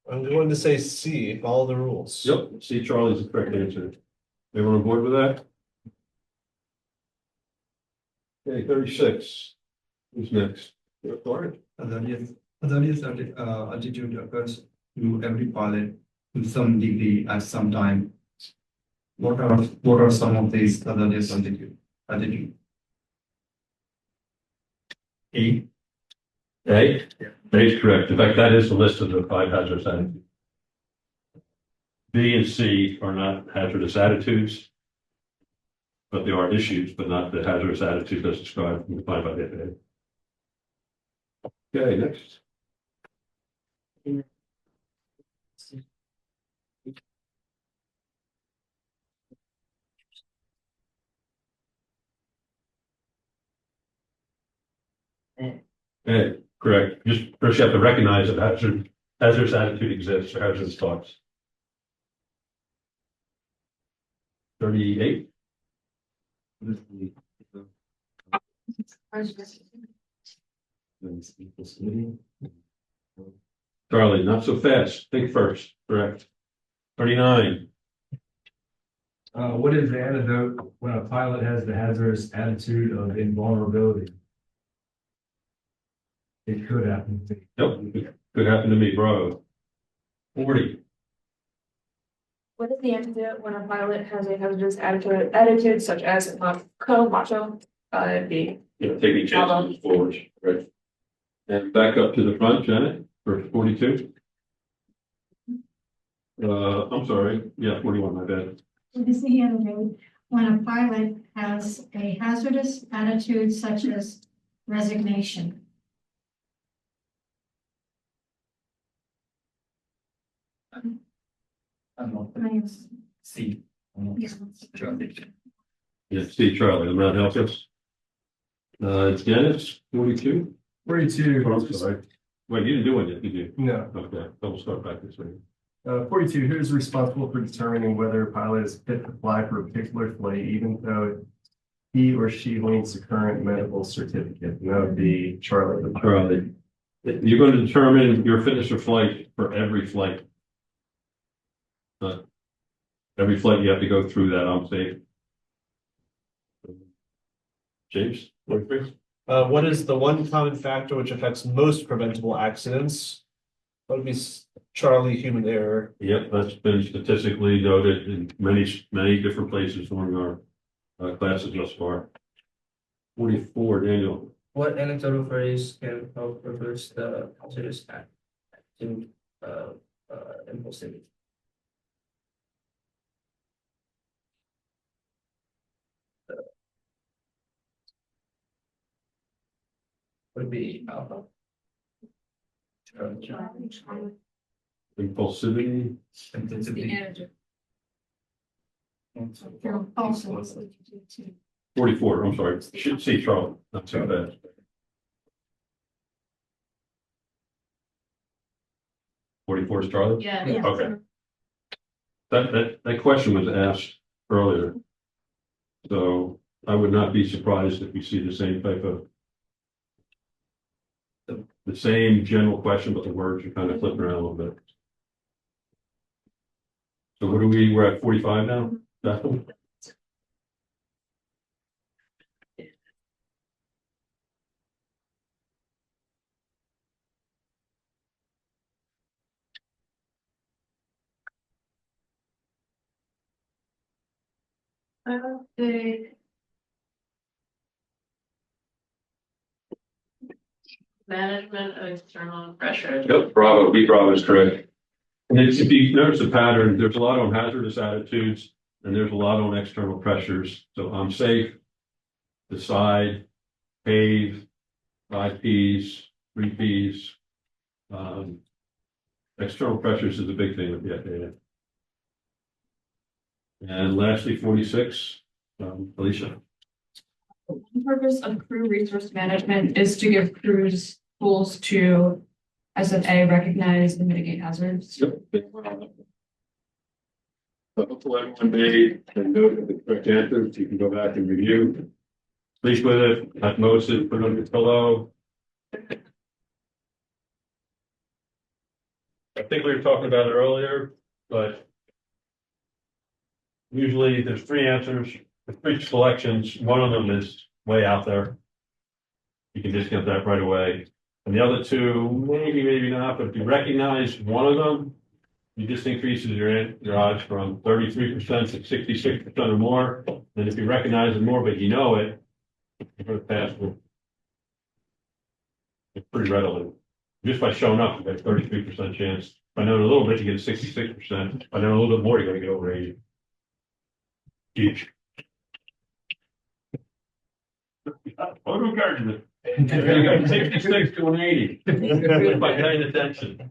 going to say C, follow the rules. Yep, C, Charlie's the correct answer. Everyone on board with that? Okay, 36. Who's next? Lauren? Hazardous attitude occurs to every pilot to some degree at some time. What are some of these hazardous attitude? E. A? A is correct. In fact, that is the list of the 5 hazardous attitudes. B and C are not hazardous attitudes, but they are issues, but not the hazardous attitudes as described and defined by the FAA. Okay, next. Okay, correct. Just first you have to recognize that hazardous attitude exists or hazardous thoughts. 38. Charlie, not so fast. Think first. Correct. 39. What is the antidote when a pilot has the hazardous attitude of invulnerability? It could happen. Yep, could happen to me, bro. 40. What is the antidote when a pilot has a hazardous attitude such as macho, B? Taking chances forwards, right? And back up to the front, Janet, for 42. I'm sorry, yeah, 41, my bad. What is the antidote when a pilot has a hazardous attitude such as resignation? I'm not Yes. C. Yes. Yeah, Steve Charlie, I'm not help us. Janet, 42. 42. I'm sorry. Wait, you didn't do it yet, did you? No. Okay, then we'll start back this way. 42, who is responsible for determining whether a pilot is fit to fly for a particular flight, even though he or she holds the current medical certificate? And that would be Charlie. Charlie, you're going to determine your fitness for flight for every flight. Every flight you have to go through that, I'm safe. James, 43. What is the one common factor which affects most preventable accidents? That would be Charlie, human error. Yep, that's been statistically noted in many different places during our classes thus far. 44, Daniel. What anecdotal phrase can help reverse the hazardous attitude impulsivity? Would be alpha. Impulsivity. You're also. 44, I'm sorry. Should see Charlie, not too bad. Forty-four is Charlie? Yeah. Okay. That question was asked earlier. So I would not be surprised if we see the same type of the same general question, but the words are kind of flipping around a little bit. So what are we're at 45 now? Bethel? Management of external pressures. Yep, Bravo, B Bravo is correct. And if you notice a pattern, there's a lot on hazardous attitudes and there's a lot on external pressures. So I'm safe, decide, pave, 5 Ps, 3 Ps. External pressures is a big thing with the FAA. And lastly, 46, Alicia. The purpose of crew resource management is to give crews tools to SFA recognize and mitigate hazards. Yep. So hopefully everyone made and noted the correct answers. You can go back and review. Sleep with it, osmosis, put it on your pillow. I think we were talking about it earlier, but usually there's 3 answers, 3 selections. One of them is way out there. You can discount that right away. And the other 2, maybe not, but if you recognize one of them, you just increases your odds from 33% to 66% or more. And if you recognize it more, but you know it, you're going to pass it pretty readily. Just by showing up, you got a 33% chance. If I know it a little bit, you get a 66%. If I know a little bit more, you're going to get over 80. Huge. Photo encouragement. There you go, 66 to an 80. By paying attention.